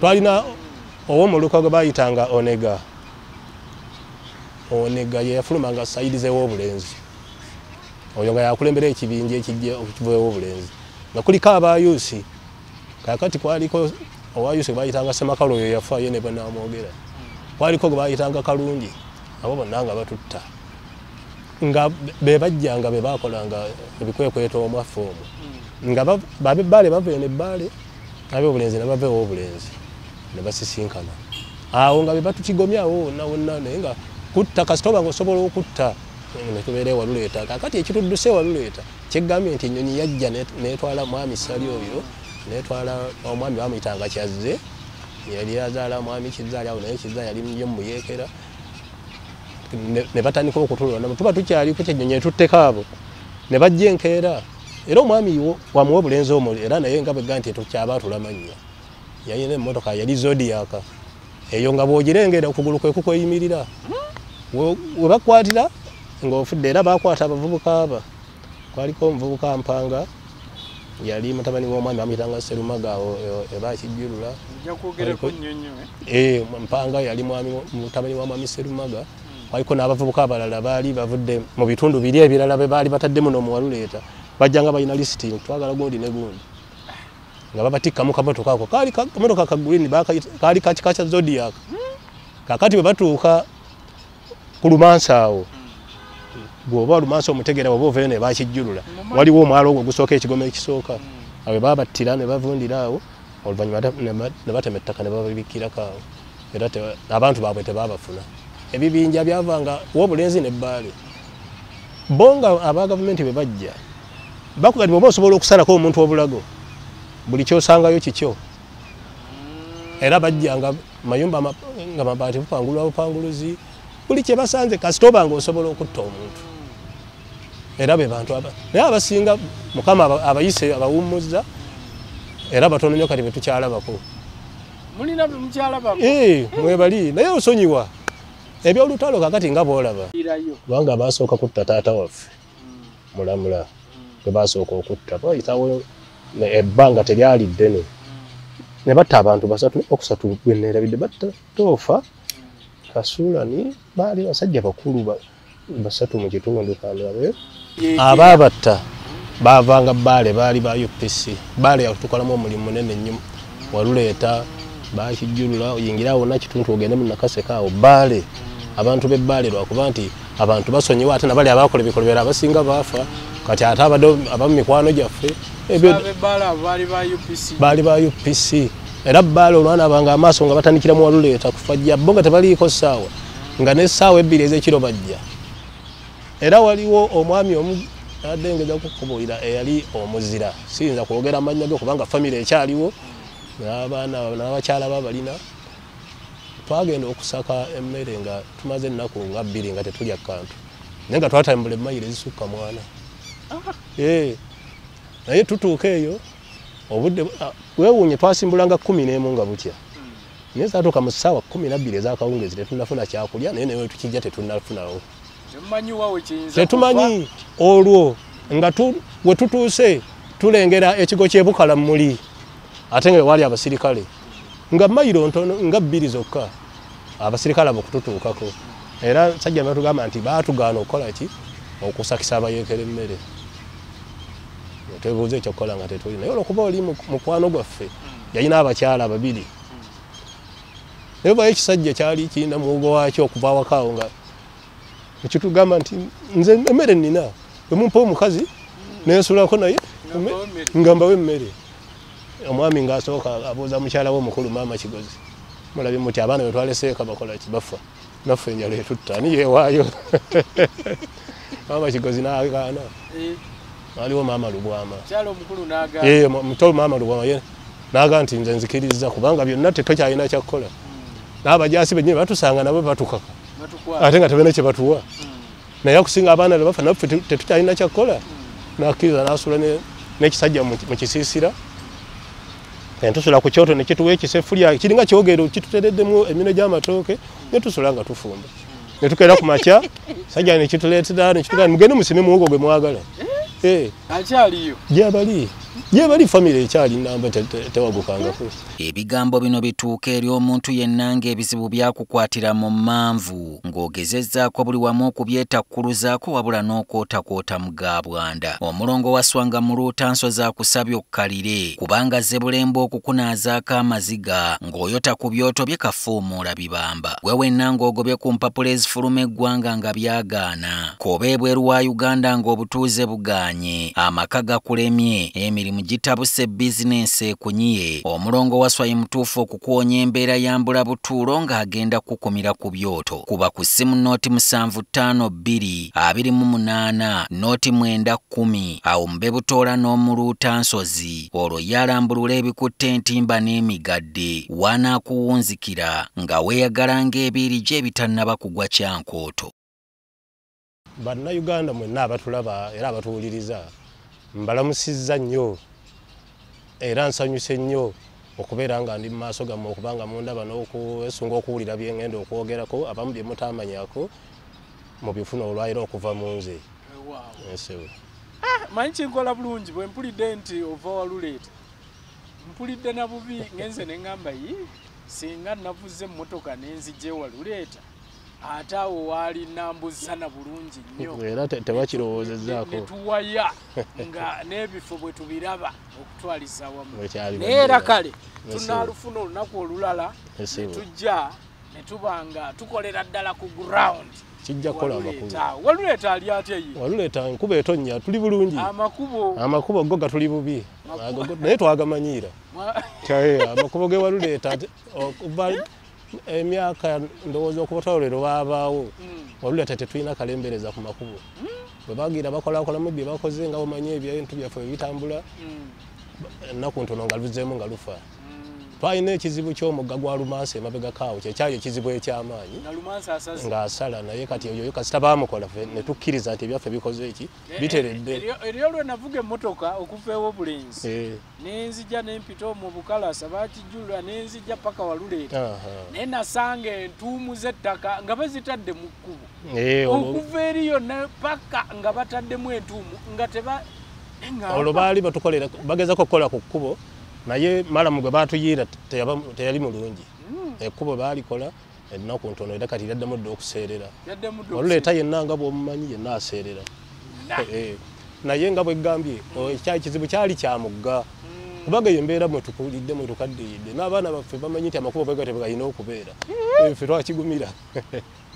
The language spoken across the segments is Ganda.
twalina ow'omuluka gwe bayitanga Onega ye yafulumanga sayidi z'ew'obulenzi oyo nga yakulembera ekibinja ekijja okuva ew'obulenzi nga kuliko abayuusi kakati kwaliko owayuusi gwe bayitanga Semakalo oyo yafa ye ne banamwogera kwaliko gwe bayitanga Kalungi abo bonna nga batutta nga be bajjanga be bakolanga ebikwekweto omwaffe omwo nga bab'ebbaale bava eno ebbaale ab'obulenzi ne bava ew'obulenzi ne basisinkana awo nga be batukigomyawo wonna naye nga kutta kasitoba ng'osobola okutta ne tubeera ewaluleeta kakati ekitudduse ewaluleeta kyeggambye nti ennyonyi yajja n'etwala mwami Sali oyo n'etwala omwami bamuyitanga Kyazze yali azaala mwami Kizaali awo naye Kizaali yali ye muyeekera ne batandika okutulonda tuba tukyaliko kyennyonyi etutteko abo ne bajja enkeera era omwami wamuwa obulenzi omwo era naye nga bwegga nti tukyabaatula mannya yalina emmotoka yali Zodiac eyo nga bw'ogirengera okugulu kwe kukweyimirira we bakwatira ng'ofudde era bakwata abavubuka aba kwaliko omuvubuka Mpanga yali mutabani w'omwami bamuyitanga Serumaga awo ebakijjulula Mpanga yali mutabani wa mwami Serumaga kwaliko n'abavubuka abalala baali bavudde mu bitundu biri ebirala be baali batadde muno mu Waluleeta bajjanga balina lisiti twagala gundi ne gundi nga babatikka mu kamotoka ako kaali kamotoka ka green kaali kakika kya Zodiac kakati bwe batuuka ku Lumansa awo bw'oba Lumansa omutegera oba ovayo ne bakijjulula waliwo omwalo ogwo gusooka ekigoma ekisooka awe babattira ne bavundira awo oluvannyuma ne batema ettaka ne bababikkirako awo era abantu baabwe tebaabafuna ebibinja byavanga w'obulenzi n'ebbaale bo nga aba gavumenti bwe bajja bakugati bw'oba osobola okusalako omuntu obulago buli kyosangayo kikyo era bajja nga mayumba nga mabaati bupangulwa bupanguluzi buli kye basanze kasitoba ng'osobola okutta omuntu era be bantu naye abasinga Mukama abayise abawummuzza era batono nnyo kati be tukyalabako mulina be mukyalabako mwebali naye osonyiwa ebyolutalo kakati nga boolaba kubanga basooka kutta taata waffe Mulamula gwe basooka okutta bayitawo ebbanga teryali ddene ne batta abantu okusatu gwe neerabidde batta Toofa Kasuulani baali basajja bakulu basatu mu kitundu kandabe abaabatta baavanga Bbaale baali ba UPC Bbaale yatukolamu omulimu munene nnyo Waluleeta bakijjulula oyingira awo nakituntu ogende mu Nakaseka awo Bbaale abantu b'Ebbaale lwakuba nti abantu basonyiwa ate nabali abakola ebikolobera abasinga baafa kati ate abamu mikwano gyaffe baali ba UPC era Bbaale olwana banga amaaso nga batandikira mu Waluleeta kufajja bo nga tebaliiko ssaawa nga n'essaawa ebbiri ez'ekiro bajja era waliwo omwami omu adengeza kukubulira eyali omuzira siyinza kwogera amannya ge kubanga famire ekyaliwo n'abaana n'abakyala babalina twagenda okusaka emmere nga tumaze ennaku nga 2 nga tetulya kantu naye nga twatambula emmayiro ezisukka mwana naye tutuuka eyo obudde weewuunye twasimbulanga 11 nga butya naye saatuuka mu ssaawa 12 ez'akawungeezi tetunnafuna kyakulya naye newe tukijja tetunnafunawo tetumanyi olwo nga we tutuuse tulengera ekigo ky'Ebukala muli ate nga wali abasirikale nga mayiro ntono nga 2 zokka abasirikale abo kututuukako era sajja batugamba nti baatugaana okukola ki okusakisa abayeekera emmere twebuuza ekyokukola nga tetuli naye olwokuba oli mukwano gwaffe yalina abakyala 2 naye bayo ekisajja kyali kirina muwogo wakyo okuva awakaawo nga ekitugamba nti nze emmere nnina emumpa omukazi nensulako naye nga mbawo emmere omwami ng'asooka abuuza mukyala we omukulu maama Kigozi mulabye muti abaana be twaleseeko bakola ki bafa naffe enjala etutta ani yeewaayo maama Kigozi n'agaana waliwo maama Lubwama muto maama Lubwama ye n'aga nti nze nzikiriza kubanga byonna tetokyalina kyakukola n'abajaasi bennyini batusanga nabo batukaka ate nga tebena kye batuwa naye okusinga abaana ne bafa naffe tetukyalina kyakukola n'akkiriza n'asula n'ekisajja mu kisiisira tusula ku kyoto ne kituwa ekisefulya kiringa kyogero kitutereddemu emino gy'amatooke ne tusula nga tufumba ne tukeera ku makya sajja ne kituleetera ne kitugamba mugende musime muwogo gwe mwagala akyaliyo gyabali ye bali family ekyali namba tewagukangako. Ebigambo bino bituuka eri omuntu yenna ng'ebizibu byakukwatira mu manvu ng'ogezezzaako buli wamu okubyetakkuluzaako wabula n'okootakoota mu gaabwanda. Omulongo wa Swanga mu Luutansozi akusabye okkalire kubanga Zzebulembe okukunaazaako amaziga ng'oyota ku byoto bye kafuumuula bibamba. Gwe wenna ng'ogobye ku mpapula ezifuluma eggwanga nga byagaana. Koba ebweru wa Uganda ng'obutuuze bugaanye. Amaka gakulemye, emirimu gitabuse, bizinensi ekunyiye. Omulongo wa Swai mutuufu okukuwonya embeera ya mbulabutuulo ng'agenda kukumira ku byoto. Kuba ku ssimu nooti 7552 28 nooti 910 awo mube Butoola n'omu Luutansozi. Olwo yalambulula ebikutte entimba n'emigadde wanaakuwunzikira nga weeyagala ng'ebiiri gye ebitannaba kugwa Kyankooto. Bannayuganda mwenna abatulaba era abatuwuliriza mbalamusizza nnyo era nsanyuse nnyo okubeera nga ndi mu maaso gammwe okubanga mundaba n'okwesunga okuwulira bye ngenda okwogerako abamu bye mutamanyako mu bifuna olwayiro okuva mu nze. Manyi kinkola bulungi bwe mpulidde nti ova Waluleeta mpulidde na bubi ngenze ne ngamba singa navuze emmotoka n'enzija Waluleeta ate awo waali nambuzana bulungi nnyo era tewakirowoozezzaako ne tuwaya nga n'ebifo bwe tubiraba okutwaliza wamu naye era kale tunaalufuna olunaku olulala ne tujja ne tuba nga tukolera ddala ku ground. Kijja kukola amakulu. Waluleeta ali atya ye? Waluleeta enkuba etonnya tuli bulungi. Amakubo go gatuli bubi. Naye twagamanyira. Amakubo ge Waluleeta okuva emyaka ndowooza okubotolero baabaawo. Waluleeta tetulina kalembereza ku makubo. Bwe bagira bakolakolamu bye bakoze nga bamanyi ebintu byaffe bitambula. Ennaku ntono nga luzeemu nga lufa. Twalina ekizibu ky'omugga gwa Lumansi emabega kaawo kyekyali ekizibu eky'amaanyi ng'asala naye kati oyo kasita baamukola ne tukkiriza nti ebyaffe bikoze eki biteredde. Eryo lwe navuga emmotoka okuva ew'Obulenzi n'enzija n'empita mu Bukalasa baakijjulula n'enzija paka Waluleeta naye nasanga entuumu z'ettaka nga bazitadde mu kkubo okuva eriyo ne paka nga bataddemu entuumu nga teba olwo baali batukolera bagezako okukola ku kkubo naye malamu gwe baatuyiira teyali mulungi. Ekkubo baalikola ennaku ntono era kati yaddemu dda okuseerera. Waluleeta yenna nga bw'omumanyi yenna aseerera. Naye nga bwe ggambye ekizibu kyali kya mugga kubaga embeera mwe tukulidde mwe tukaddiyidde n'abaana baffe bamanyi nti amakubo bwe gatyo galina okubeera. Ffe twakigumira.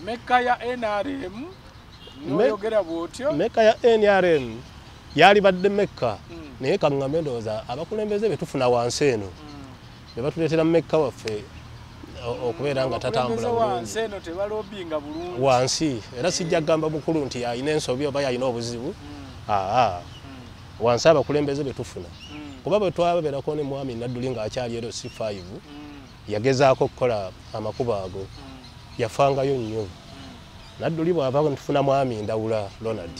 Mekka ya NRM n'oyogera bw'otyo? Mekka ya NRM yali badde Mekka naye kaŋŋambe ndowooza abakulembeze be tufuna wansi eno ne batuleetera Mekka waffe okubeera nga tatambula bulungi wansi era sijja kugamba mukulu nti yalina ensobi oba yalina obuzibu wansi abakulembeze be tufuna kuba bwe twabeerako ne mwami Nadduli ng'akyali ero C5 yagezaako okukola amakubo ago yafangayo nnyo. Nadduli bw'ava tufuna mwami Ndawula Ronald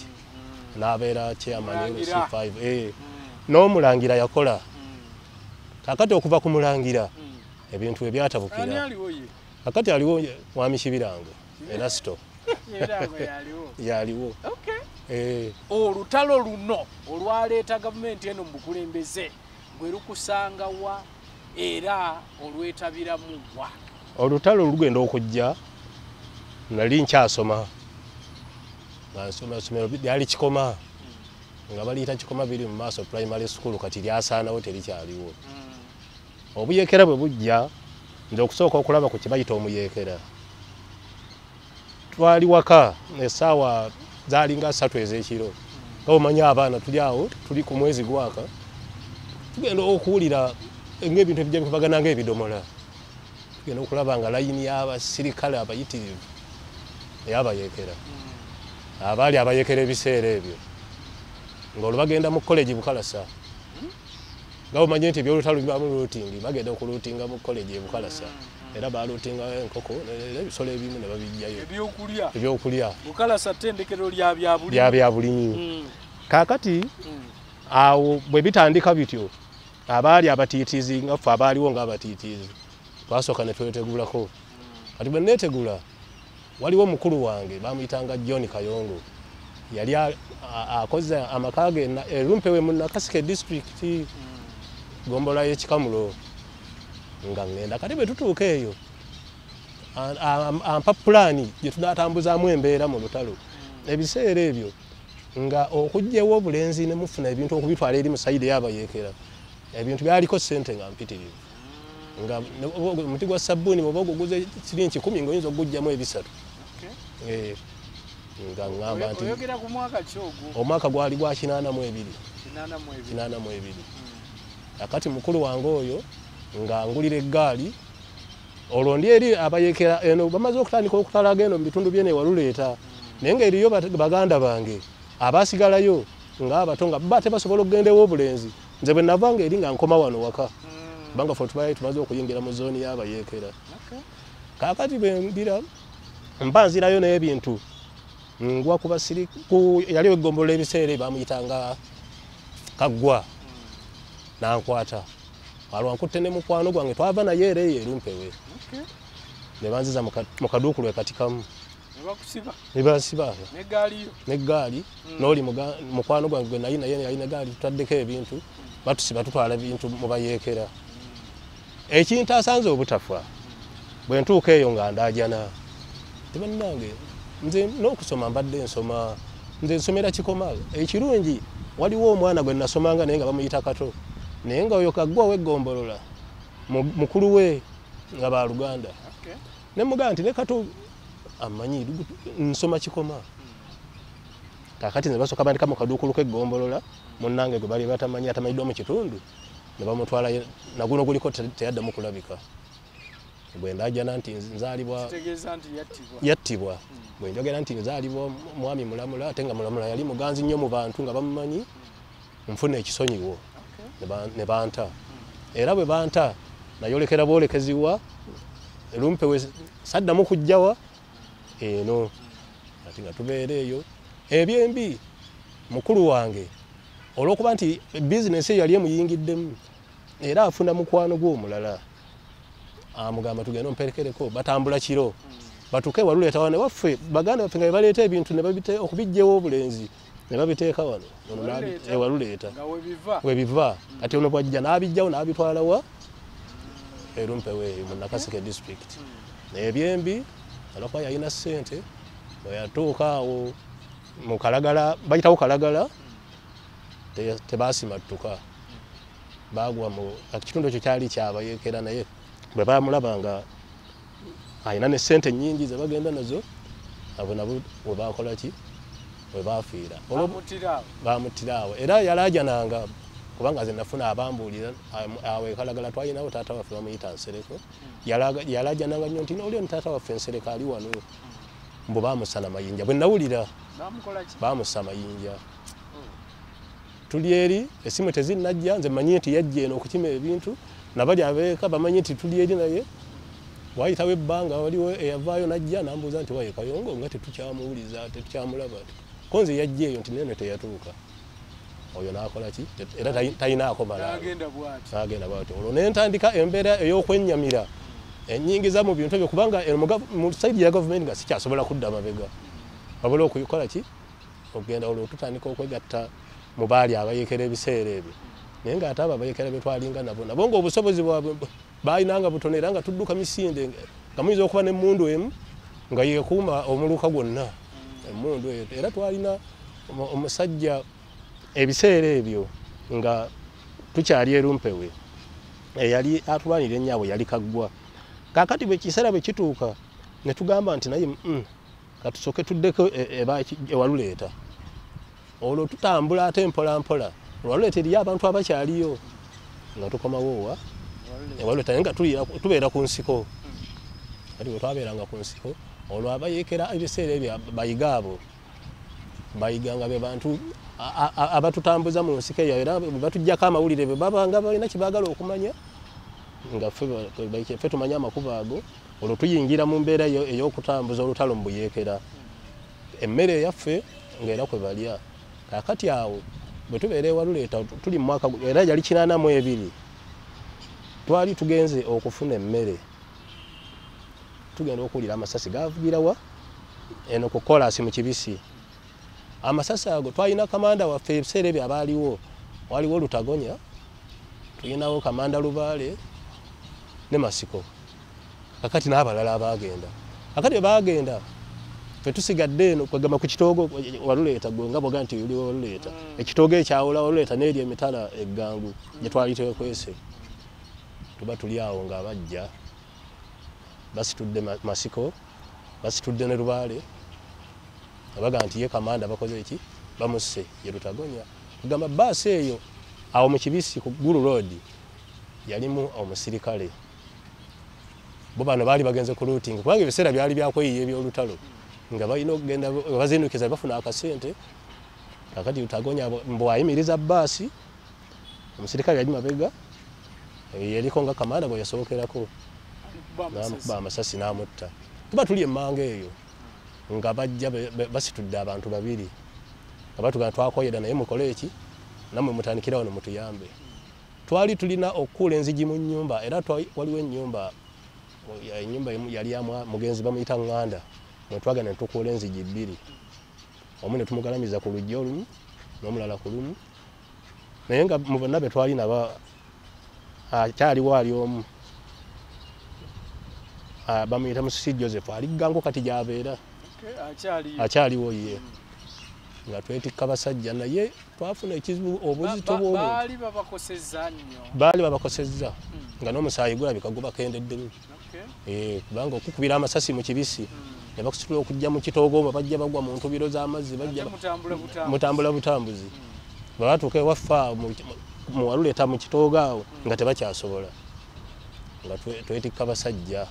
n'abeera chairman C5 n'omulangira yakola kakati okuva ku mulangira ebintu ebyatabukira kakati aliwo mwami Kibiranga Erasto yaliwo. Olutalo luno olwaleeta gavumenti eno mu bukulembeze gwe lukusanga wa era olwetabiramu wa? Olutalo lugenda okujja nali nkyasoma somero lyali Kikoma nga baliyita Kikoma biri mu maaso primary school kati lyasaanawo terikyaliwo. Obuyeekera bwe bujja nze okusooka okulaba ku kibayita omuyeekera twali waka essaawa zaali nga 3 ez'ekiro nga omanyi abaana tuli awo tuli ku mwezi gwaka tugenda okuwulira ng'ebintu ebijja bikubagana ng'ebidomola tugenda okulaba nga layini y'abasirikale abayitirivu ey'abayeekera abaali abayeekera ebiseera ebyo ng'olwo bagenda mu college Bukalasa nga omanyi nti ebyolutalo bibamu lootingi bagenda okuluutinga mu college e Bukalasa era baalootinga enkoko n'ebisolo ebimu ne babijjayo ebyokulya Bukalasa ttendekero lya byabulimu. Kaakati awo bwe bitandika bityo abaali abatiitiizi nga ffe abaaliwo ng'abatiitiizi twasooka ne twetegulako. Kati bwe neetegula waliwo mukulu wange baamuyitanga John Kayongo yali akoze amakage Lumpewe mu Nakaseke district gombola y'ekikamulo nga ngenda kati bwe tutuuka eyo ampa pulani gye tunaatambuzaamu embeera mu lutalo ebiseera ebyo nga okugyewo obulenzi ne mufuna ebintu okubitwala eri mu sayidi y'abayeekera ebintu byaliko ssente nga mpitirivu nga omuti gwa sabbuuni bw'oba oguguze siringi 10 ng'oyinza okugugyamu ebisatu nga ngamba nti oyogera ku mwaka ki ogwo omwaka gwali gwa 82 akati mukulu wange oyo nga ngulira eggaali olwo ndi eri abayeekera eno bamaze okutandika okutalaga eno mu bitundu byene Waluleeta naye ng'eriyo baganda bange abasigalayo ng'abato nga baba tebasobola okugendawo obulenzi nze bwe navanga eri nga nkoma wano waka kubanga ffe tubaye tumaze okuyingira mu zooni y'abayeekera kaakati bwe ndira mba nzirayo naye ebintu ngwa ku basiriku yaliwo eggombolola ebiseera bamuyitanga Kaggwa nankwata alwankutte ne mukwano gwange twava naye era eyo Lumpewe ne banziza mu kaduukulu katikamu ne basiba n'eggaali n'oli mukwano gwange gwe naye yalina eggaali tutaddeko ebintu batusiba tutwala ebintu mu bayeekera ekintu asanze obutafa bwe ntuuka eyo nga ndaajana tebannange nze n'okusoma mbadde nsoma nze nsomera Kikoma ekirungi waliwo omwana gwe nasomanga naye nga bamuyita Kato naye nga oyo Kaggwa w'eggombolola mukulu we nga ba Luganda ne mugamba nti ne Kato amanyi nsoma Kikoma kakati ne basooka bandika mu kaduukulu k'eggombolola munnange gwe bali batamanyi atamanyiddwa mu kitundu ne bamutwala naguno guliko teyaddamu kulabika bwe ndaajana nti nzaalibwa yattibwa bwe njogera nti nzaalibwa mwami mulamula ate nga mulamula yali muganzi nnyo mu bantu nga bamumanyi nfuna ekisonyiwo ne banta era bwe banta nayolekera bwolekeziwa Lumpewe saddamu kujjawa eno ati nga tubeera eyo ebyembi mukulu wange olw'okuba nti bizinesi eyo yali emuyingiddemu era afuna mukwano gw'omulala amugamba tugende omperekereko batambula kiro batuuke Waluleeta wane waffe baganda baffe nga baleeta ebintu ne okubijjewo obulenzi ne babiteeka wano Waluleeta we biva kati ono bwajja n'abijjawo n'abitwalawa Lumpewe mu Nakaseke district ebyembi olw'okuba yalina ssente bwe yatuuka awo mu Kalagala bayitawo Kalagala tebasimattuka bagwa mu ekitundu ekyo kyali kyabayeekera naye bwe bamulaba nga ayina ne ssente nnyingi ze bagenda nazo abo nabo we bakola ki we bafiira bamuttirawo era yalaajananga kubanga ze nafuna abambuulira awe Kalagala twalinawo taata waffe bamuyita Nsereko yalaajananga nnyo nti oli taata waffe Nsereko ali wano mbu baamusana mayinja bwe nawulira baamusa mayinja tuli eri esimu tezinnajja nze manyi nti yajja eno okukima ebintu nabali abeeka bamanyi nti tuli eri naye wayitawo ebbanga waliwo eyavaayo najja nambuuza nti waye Kayongo nga tetukyamuwuliza tetukyamulaba ko nze yajja eyo nti nene teyatuuka oyo n'akola ki era talinaako malaagenda bwati olwo nentandika embeera ey'okwennyamira ennyingiza mu bintu ebyo kubanga mu sayidi ya gavumenti nga sikyasobola kudda mabega wabula okukola ki okugenda olwo tutandika okwegatta mu baali abayeekera ebiseera ebyo naye ng'ate abo abayeekera bye twalinga nabo ng'obusobozi bwabwe baalinanga butono era nga tudduka misinde nga muyinza okuba n'emmundu emu nga yeekuuma omuluka gwonna emmundu eyo era twalina omusajja ebiseera ebyo nga tukyali e Lumpewe eyali atulwanira ennyaabwe yali Kaggwa kaakati bwe kiseera bwe kituuka ne tugamba nti naye katusooke tuddeko Waluleeta olwo tutambula ate mpola mpola Waluleeta eriyo abantu abakyaliyo nga tukomawo Waluleeta naye nga tubeera ku nsiko kati bwe twabeeranga ku nsiko olwo abayeekera ebiseera ebyo bayiga abo bayiga nga be bantu abatutambuza mu nsiko eyo era bwe batuggyako amawulire bwe babanga balina kye baagala okumanya nga ffe tumanye amakubo ago olwo tuyingira mu mbeera ey'okutambuza olutalo mu buyeekera emmere eyaffe ng'era kwe balya kaakati awo bwe tubeera e Waluleeta tuli mu mwaka era yali 82 twali tugenze okufuna emmere tugenda okuwulira amasasi gavugirawa eno ku kolasi mu Kibisi amasasi ago twalina kamanda waffe ebiseera ebyo abaaliwo waliwo Lutagonya tulinawo kamanda Lubaale ne Masiko kakati n'abalala abagenda akati bagenda fe tusigadde eno kwegama ku kitoogo Waluleeta gwe nga boga nti yuli Waluleeta ekitoogo ekyawula Waluleeta n'eri emitala eggangu gye twali twekwese tuba tuli awo nga bajja basitudde Masiko basitudde ne Lubaale abaga nti ye kamanda bakoze eki bamusse ye Lutagonya kugamba baasi eyo awo mu Kibisi ku Gulu Road yalimu omusirikale bo bano baali bagenze ku looting kubanga ebiseera byali byakweyiya eby'olutalo nga balina okugenda bazindukiza bafuna akasente kakati Lutagonya mbu ayimiriza baasi omusirikale yali mabega yaliko nga kamanda bwe yasobokerako namukuba amasasi n'amutta tuba tuli emmanga eyo nga bajja basitudde abantu babiri nga batugamba twakoyeda naye mukole eki namwe mutandikirawo ne mutuyambe twali tulina okukuula enzigi mu nnyumba era waliwo ennyumba yali ya mugenzi bamuyita Nganda mwe twagenda ne tukuula enzigi bbiri omu ne tumugalamiza ku lujja olumu n'omulala ku lumu naye nga mu bonna be twali naba akyaliwo ali omu bamuyita Musisi Joseph ali ggango kati gy'abeera akyaliwo ye nga twetikka basajja naye twafuna ekizibu obuzito baali babakosezza nga n'omusaayi gulabika gubakendeddemu kubanga okukubira amasasi mu Kibisi ne bakusitula okujja mu kitoogo omwo bajja bagwa mu ntubiro z'amazzi bajja mutambula butambuzi babatuuka ewaffa mu Waluleeta mu kitoogo awo nga tebakyasobola nga twetikka basajja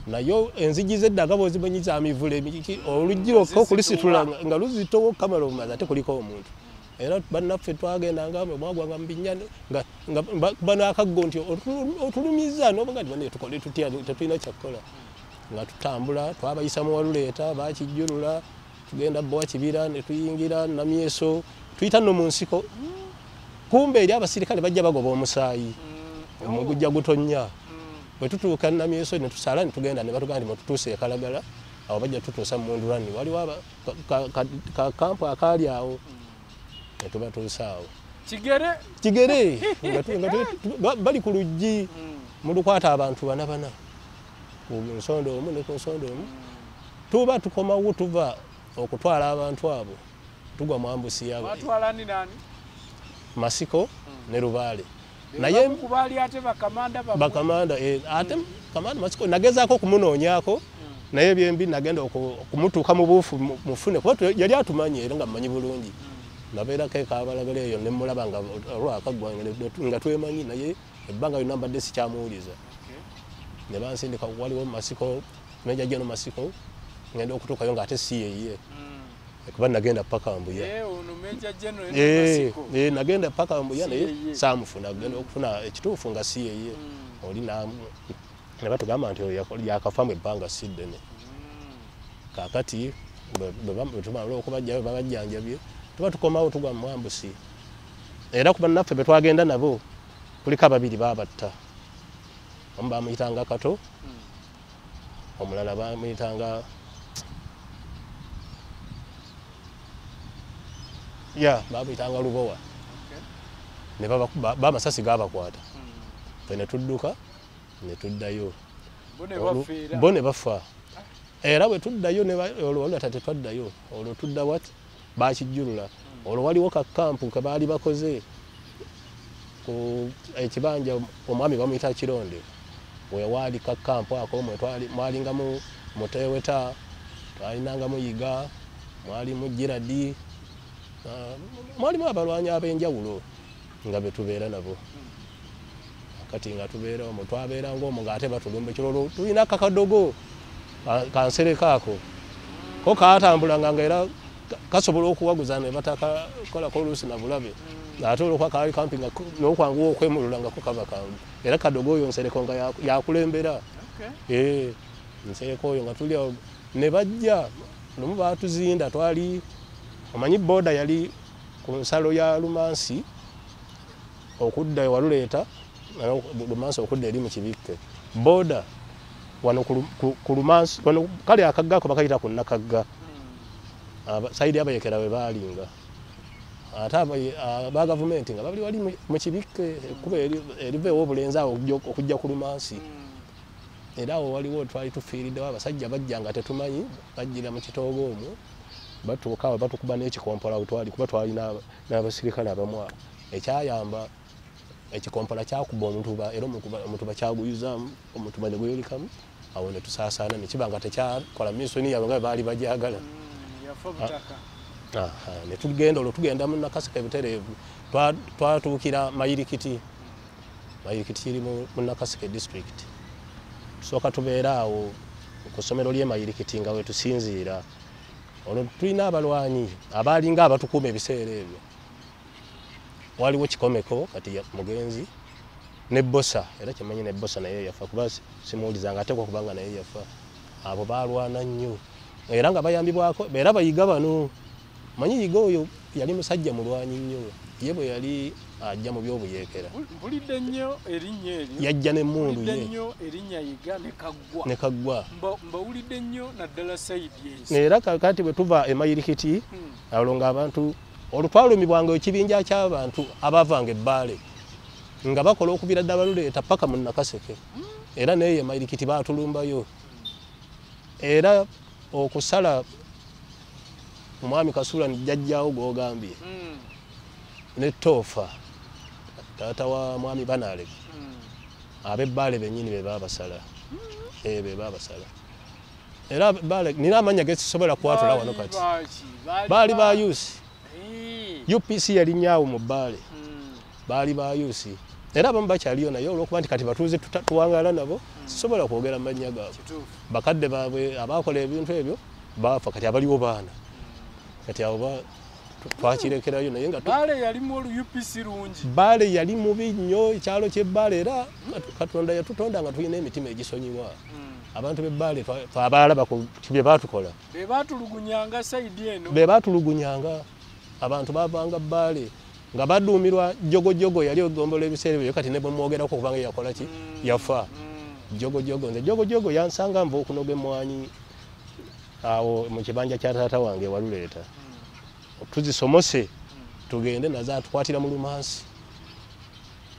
nayo enzigi z'eddaga bw'ozibonyiza amivule oluggi lwokka okulisitula nga luzitowo kamala obumazi ate kuliko omuntu era bannaffe twagendanga mwagwanga mu binnya nga banaakaggo nti otulumiza n'obuga nti tukole tutya tetulina kyakukola nga tutambula twabayisa mu Waluleeta bakijjulula tugenda Bbowa Kibira ne tuyingira Namyeso tuyita nno mu nsiko kumbe eri abasirikale bajja bagoba omusaayi omugujja gutonnya bwe tutuuka Namyeso ne tusala ne tugenda ne batugamba nti tutuuse e Kalagala awo bajja tutuusa mu Ndulani waliwo kampu akaali awo ne tubatuusa awo Kigere bali ku luggi mulukwata abantu bana ku nsondo omu ne ku nsondo omu tuba tukomawo tuva okutwala abantu abo tugwa mu ambusi yaabo Masiko ne Lubaale naye bakamanda ate kamanda Masiko nagezaako okumunoonyaako naye byembi nagenda okumutuuka mu buufu mufune kuba yali atumanyi era nga mmanyi bulungi nabeerako ekabalagala eyo ne mulaba nga olwakagwa nga twemanyi naye ebbanga lyonna mbadde sikyamuwuliza ne bansindika waliwo Masiko Meja General Masiko ngenda okutuukayo nga ate si yeeye kuba nagenda paka Mbuya nagenda paka Mbuya naye saamufuna genda okufuna ekituufu nga si yeeye oli ne batugamba nti yakafa mu ebbanga si ddene kaakati tumala okubajjayo babajjanjabye tuba tukomawo tugwa mu ambusi era ku bannaffe be twagenda nabo kuliko ababiri babatta omu bamuyitanga Kato omulala bamuyitanga bamuyitanga Lubowa ne bamasasi gabakwata fe ne tudduka ne tuddayo bo ne bafa era bwe tuddayo olwo tate twaddayo olwo tudda wat bakijjulula olwo waliwo kakampu ke baali bakoze ku ekibanja omwami bamuyita Kironde we waali kakampu ako mwalingamu Muteweta twalinangamu Yiga mwalimu Giradi mwalimu abalwanyi ab'enjawulo nga betubeera nabo kati nga tubeera omwo twabeera ng'omwo ng'ate batulumba ekirolo tulina kakadogo kansereka ako ko kaatambulanga nga era kasobola okuwaguza ne batakakolako oluusi na bulabe ate olwokuba kaali kampi nga n'okwanguwa okwemululangako kaba kangu era kadogo oyo nsereko nga yakulembera nsereko oyo nga tuli awo ne bajja lumu baatuzinda twali omanyi booda yali ku nsalo ya Lumansi okudda Waluleeta Lumansi okudda eri mu Kibikke booda wano ku Lumansi wano kale akagga ako bakayita ku Nakagga saidi abayekera we balinga ate ba gavumenti nga bali wali mu kibike kuba erivewo obulenzi awo okujja ku Lumansi era awo waliwo twali tufiiriddewo abasajja bajja nga tetumanyi bajjira mu kitoogo omwo batuuka awo batukuba n'ekikompola twali kuba twali n'abasirikale abamu ekyayamba ekikompola kyakuba omutuba era omutuba kyaguyuzamu omutuba ne gweyolekamu awo ne tusaasaana ne kiba nga tekyakola misoni yabwe nga baali bajagala ne tugenda olwo tugenda mu Nakaseke butereevu twatuukira Mayirikiti kiri mu Nakaseke district tusooka tubeera awo ku ssomero ly'e Mayirikiti nga we tusinziira olwo tulina abalwanyi abaalinga abatukuuma ebiseera ebyo waliwo Kikomeko kati mugenzi ne Bosa era kimanyi ne Bosa naye yafa kuba simuwulizanga atekwa kubanga naye yafa abo balwana nnyo era nga bayambibwako era bayiga bano manyi yiga oyo yali musajja mulwanyi nnyo ye bwe yali ajja mu by'obuyeekera mpulidde nnyo erinnya eryo yajja n'emmundu ye nnyo erinnya yiga ne kaggwa mbawulidde nnyo naddala sayidi ensi era kakati bwe tuva e Mayirikiti olwo ng'abantu olutwalumibwanga ekibinja ky'abantu abavanga ebbaale nga bakola okubira ddala baluleeta paka mu Nakaseke era naye Mayirikiti baatulumbayo era okusala omwami Kasula jjajjaawo gw'ogambye ne Toofa taata wa mwami Banaale ab'ebbaale bennyini be baabasala be baabasala era ab'ebbaale nina amanya gesisobola kwatula wano kati baali ba yusi UPC yali nnyawo mu bbaale baali ba yusi era abamu bakyaliyo naye olw'okuba nti kati batuuze tuwangaala nabo sisobola kwogera mannya gaabwe bakadde baabwe abaakola ebintu ebyo baafa kati abaliwo baana kati abo twakirekerayo naye nga Baale yalimu UPC rungi Baale yali mubi nnyo ekyalo ky'ebbaale era Katonda yatutonda nga tulina emitima egisonyiwa abantu b'ebbaale twabaalaba ku bye baatukola be baatulugunyanga sayidi eno be baatulugunyanga abantu bavanga Baale nga baduumirwa jogojogo yali ogombola ebiseera ebyo kati ne bwe mwogerako kubanga yakola ki yafa jogojogo nze jogojogo yansanga nva okunoga emmwanyi awo mu kibanja kya taata wange waluleeta tuzisomose tugende nazo atukwatira mu Lumansi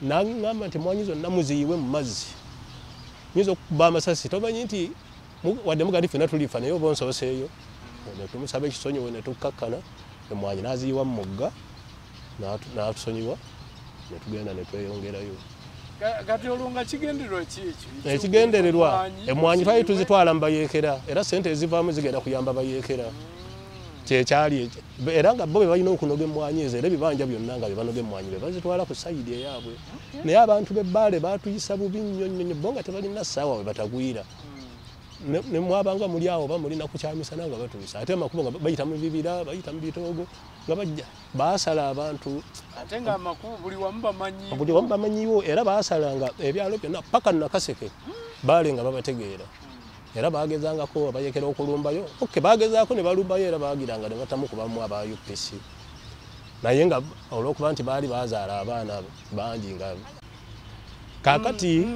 n'aŋŋamba nti emmwanyi zonna muziyiwe mu mazzi nyinza okuba amasasi tomanyi nti wadde mugati ffenna tulifa naye oba onsoboseeyo ne tumusaba ekisonyiwo ne tukkakkana emmwanyi n'aziyiwa mu mugga n'atusonyiwa ne tugenda ne tweyongerayo kati olwo nga kigendererwa ki ekyo ekigendererwa emmwanyi twali tuzitwala mu bayeekera era ssente ezivaamu zigenda kuyamba bayeekera kyekyali era nga bo be balina okunoga emmwanyi ezo era ebibanja byonna nga bebanoga emmwanyi be bazitwala ku sayidi eyaabwe naye abantu b'ebbaale baatuyisa bubi nnyo nnyo bo nga tebalina ssaawa we batagwira ne mwabanga muli awo oba mulina kukyamisana nga batuusa ate amakubo nga bayita mu bibira bayita mu bitoogo nga bajja baasala abantu ate nga amakubo buli wamu bamanyiwo era baasalanga ebyalo byonna paka Nakaseke Baale nga babategeera era baagezangako abayekera okulumbayo baagezaako ne balumbayo era baagiranga ne batamukubamu aba UPC naye nga olw'okuba nti baali bazaala abaana bangi nga kaakati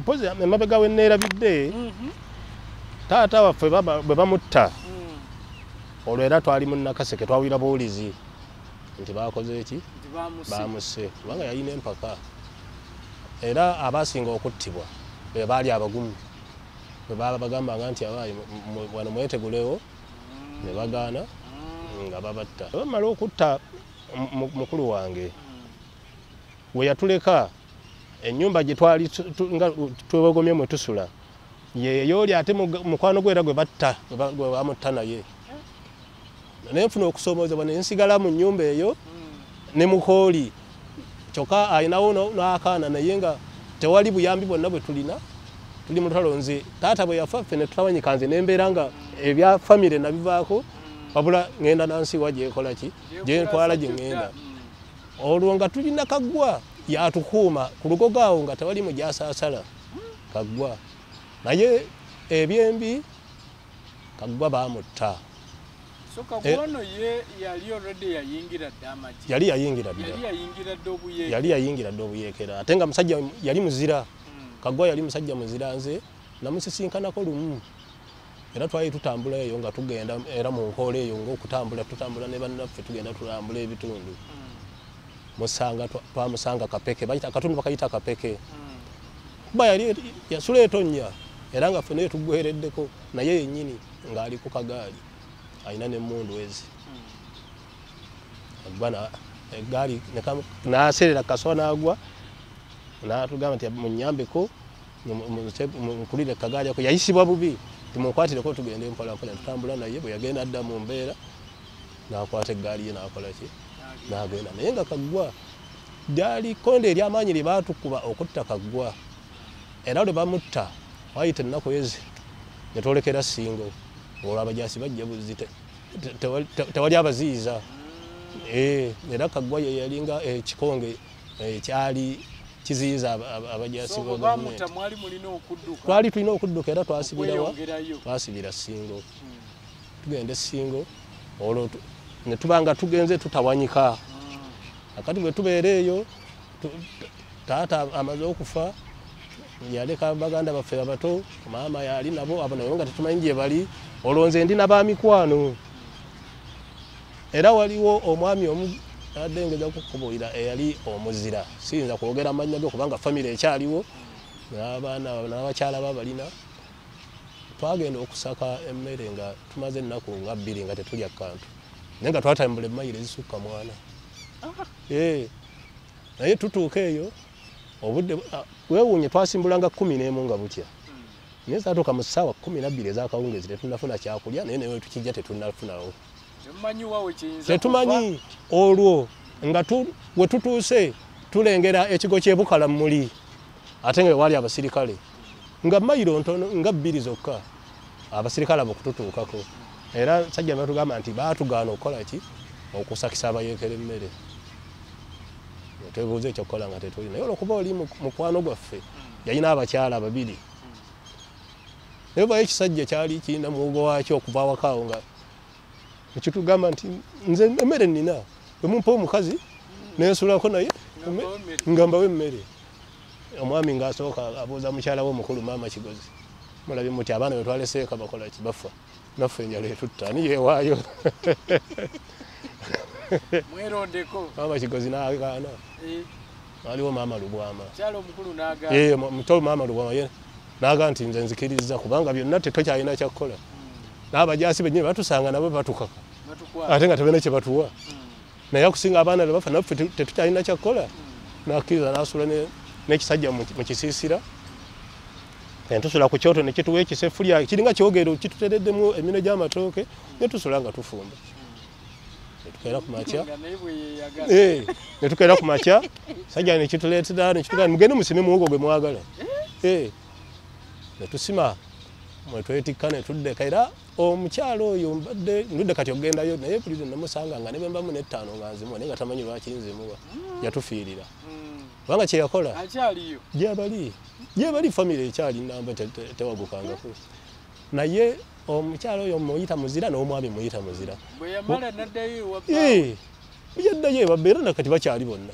mpozi emabega we neerabidde taata waffe bwe bamutta olwo era twali mu Nakaseke twawulira buwulizi nti baakoze eki baamusse kubanga yalina empaka era abaasinga okuttibwa be baali abagumu bwe baaba bagambanga nti abaayi wano mwetegulewo ne bagaana nga babatta bamala okutta mukulu wange we yatuleka ennyumba gye twali twebogomye mwe tusula yeyooli ate mukwano gwe era gwe batta gwe bamutta naye ne nfuna okusomoozebwa ne nsigala mu nnyumba eyo ne mukooli kyokka ayinawo n'akaana naye nga tewali buyambi bwonna bwe tulina tuli mu lutalo nze taata bwe yafa ffe ne tutawanyika nze n'embeera nga ebya famire nabivaako wabula ŋŋenda nansiwa gyekola ki gye ntwala gye ŋŋenda olwo nga tulina Kaggwa yatukuuma ku lugogo awo nga tewali mu gyasaasala Kaggwa naye ebyembi Kaggwa baamutta so Kaggwa ono ye yali already yayingira dda amagi yali yayingira dda obuyeekera ate nga musajja yali muzira Kaggwa yali musajja muzira nze namusisinkanako lumu era twali tutambula eyo nga tugenda era mu nkola eyo ng'okutambula ne bannaffe tugenda tulambula ebitundu musanga twamusanga Kapeke bayita akatundu bakayita Kapeke kuba yali yasula etonnya era nga ffe naye tugwereddeko naye yennyini ng'ali ku kagaali alina n'emmundu ezi agwana eggaali n'aserera kasowa n'agwa n'atugamba nti munnyambeko mukulire kagaali ako yayisibwa bubi timukwatireko tugende mpolampola tutambula naye bwe yagenda adda mu mbeera n'akwata eggaali ye n'akola ki n'agenda naye nga kaggwa lyali konde ery'amaanyi lye baatukuba okutta kaggwa era lwe bamutta wayita ennaku ezi ne twolekera Ssingo olwo abajaasi bajja buzzi tewali abaziyiza era kaggwa ye yalinga ekikonge ekyali kiziyiza abajaasi ba gavumenti twali tulina okudduka era twasibira Ssingo tugende Ssingo olwo ne tubanga tugenze tutawanyika akati bwe tubeera eyo taata amaze okufa yaleka baganda baffe abato maama yali nabo abo naye nga tetumanyi gye bali olwo nze ndi n'abamikwano era waliwo omwami omu adengeza kukubuulira eyali omuzira siyinza kwogera amannya ge kubanga famire ekyaliwo n'abaana n'abakyala babalina twagenda okusaka emmere nga tumaze ennaku nga 2 nga tetulya kantu naye nga twatambula emmayiro ezisukka mwana naye tutuuka eyo obudde weewuunye twasimbulanga 11 nga butya naye saatuuka mu ssaawa 12 ez'akawungeezi tetunnafuna kyakulya naye naye tukijja tetunnafunawo tetumanyi olwo nga we tutuuse tulengera ekigo ky'Ebukala muli ate nga wali abasirikale nga mayiro ntono nga 2 zokka abasirikale abo kututuukako era sajja batugamba nti baatugaana okukola ki okusakisa abayeekera emmere twebuuza ekyokukola nga tetuli naye olwokuba oli mukwano gwaffe yalina abakyala 2 naye bayo ekisajja kyali kirina muwogo wakyo okuva awakaawo nga ekitugamba nti nze emmere nnina bwemumpa omukazi nensulako naye nga mbawo emmere omwami ng'asooka abuuza mukyala we omukulu maama Kigozi mulabye muti abaana bwe twaleseeka bakola ki bafa naffe enjala etutta ani yeewaayo maama Kigozi n'agaana waliwo maama Lubwama muto maama Lubwama ye n'agaa nti nze nzikiriza kubanga byonna tetokyalina kyakukola n'abajaasi bennyini batusanga nabo batukaka ate nga tebena kye batuwa naye akusinga abaana be bafa naffe tetukyalina kyakukola n'akkiriza n'asula n'ekisajja mu kisiisira tusula ku kyoto ne kituwa ekisefulya kiringa kyogero kitutereddemu emino gy'amatooke ne tusula nga tufumba netukeera ku makya sajja nekituleetera nekitugaa mugende musime muwogo gwe mwagala netusima mwetwetikka netuddeka era omukyalo oyo mbadde ndudde kati ogendayo naye buli lwe namusanga nga ne bwe mbamu n'ettaano nga nzimuwa naye nga tamanyi lwaki nzimuwa yatufiirira kubanga kye yakola gyebali famire ekyali namba tewagukangako naye omukyalo oyo muyita muzira n'omwami muyita muzira yaddayo ebabeera nakati bakyali bonna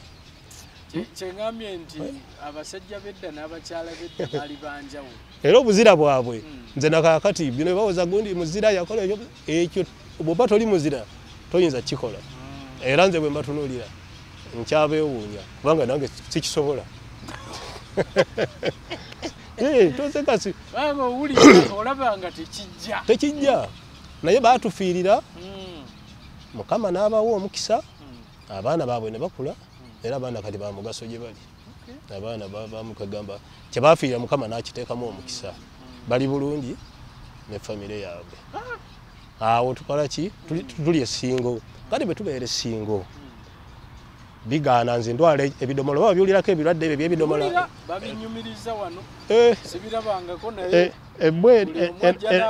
kyengambye nti abasajja bedda n'abakyala bedda bali banjawulo era obuzira bwabwe nze nakakati bino bawoza gundi muzira yakola ekyo bw'oba toli muzira toyinza kikola era nze bwe mbatunuulira nkyabeewuunya kubanga nange sikisobola tosekasi olabanga tekijja naye baatufiirira Mukama n'abawa omukisa abaana baabwe ne bakula era abaana kati ba mugaso gye bali abaana bamukagamba kye baafiirira Mukama n'akiteekamu omukisa bali bulungi ne famire yaabwe awo tukola ki tuli Ssingo kati bwe tubeera Ssingo bigaana nze ndwala ebidomola baba byulirako ebirwadde ebyo by'ebidomola babinyumiriza wano sibirabangako naye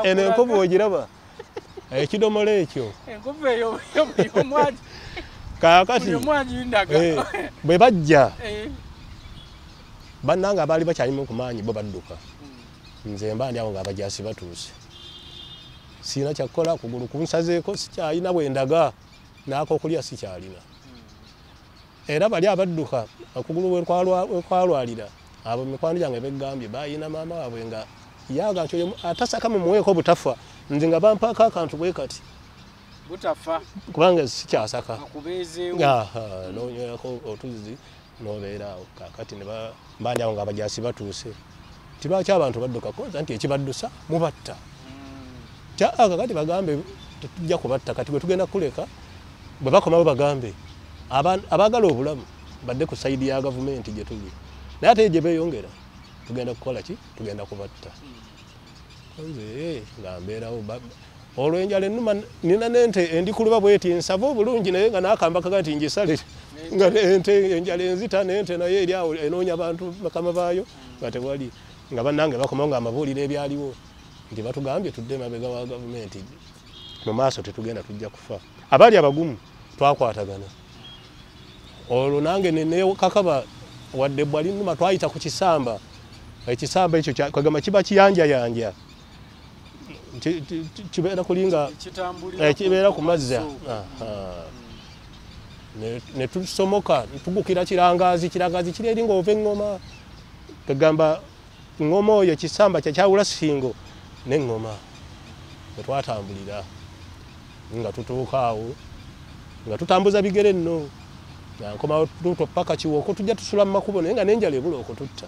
enkovu ogiraba ekidomola ekyo enkovu eyo omwaji kaakati bwe bajja bannange abaali bakyalimu ku maanyi bo badduka nze mba ndi awo ng'abajaasi batuuse siina kyakukola kugulu kunsazeeko sikyalina bwendaga n'akokulya sikyalina era bali abadduka okugulu wekwalwalira abo mikwano gyange beggambye bayina maama waabwe nga yaga nti atasaka mumuweeko butafa nze nga bampaako akantu bwe kati butafa kubanga sikyasaka akubeezeewo n'onywerako otuzzi n'obeera awo kaakati ne mbandi awo ng'abajaasi batuuse tibaki abantu badduka konza nti ekibaddusa mubatta kakati bagambe tetujja kubatta kati bwe tugenda kuleka bwe bakomawo bagambe abaagala obulamu badde ku sayidi ya gavumenti gye tuli naye ate gye beeyongera tugenda kukola ki tugenda kubatta nze nga mbeerawo olwo enjala ennuma nina n'ente endikuluba bweti nsava obulungi naye nga naakamba kakati ngisale nga ente enjala enzita n'ente naye eri awo enoonya abantu bakama baayo nga tewali nga bannange bakomawo nga amabuulire ebyaliwo nti batugambye tudde mabega wa gavumenti mu maaso tetugenda tujja kufa abaali abagumu twakwatagana olwo nange nekakaba wadde ebbwa linnuma twayita ku kisamba ekisamba ekyo kwagamba kiba kiyanjayanja kibeera kulinga kibeera ku mazzi ne tusomoka tugukira kirangazi kiri eri ng'ova eŋŋoma kagamba ŋŋoma oyo ekisamba kyakyawula singo n'eŋŋoma bwe twatambulira nga tutuuka awo nga tutambuza bigere nno nkomawo tuto paka kiwoko tujja tusula mu makubo naye nga n'enjala ebula okututta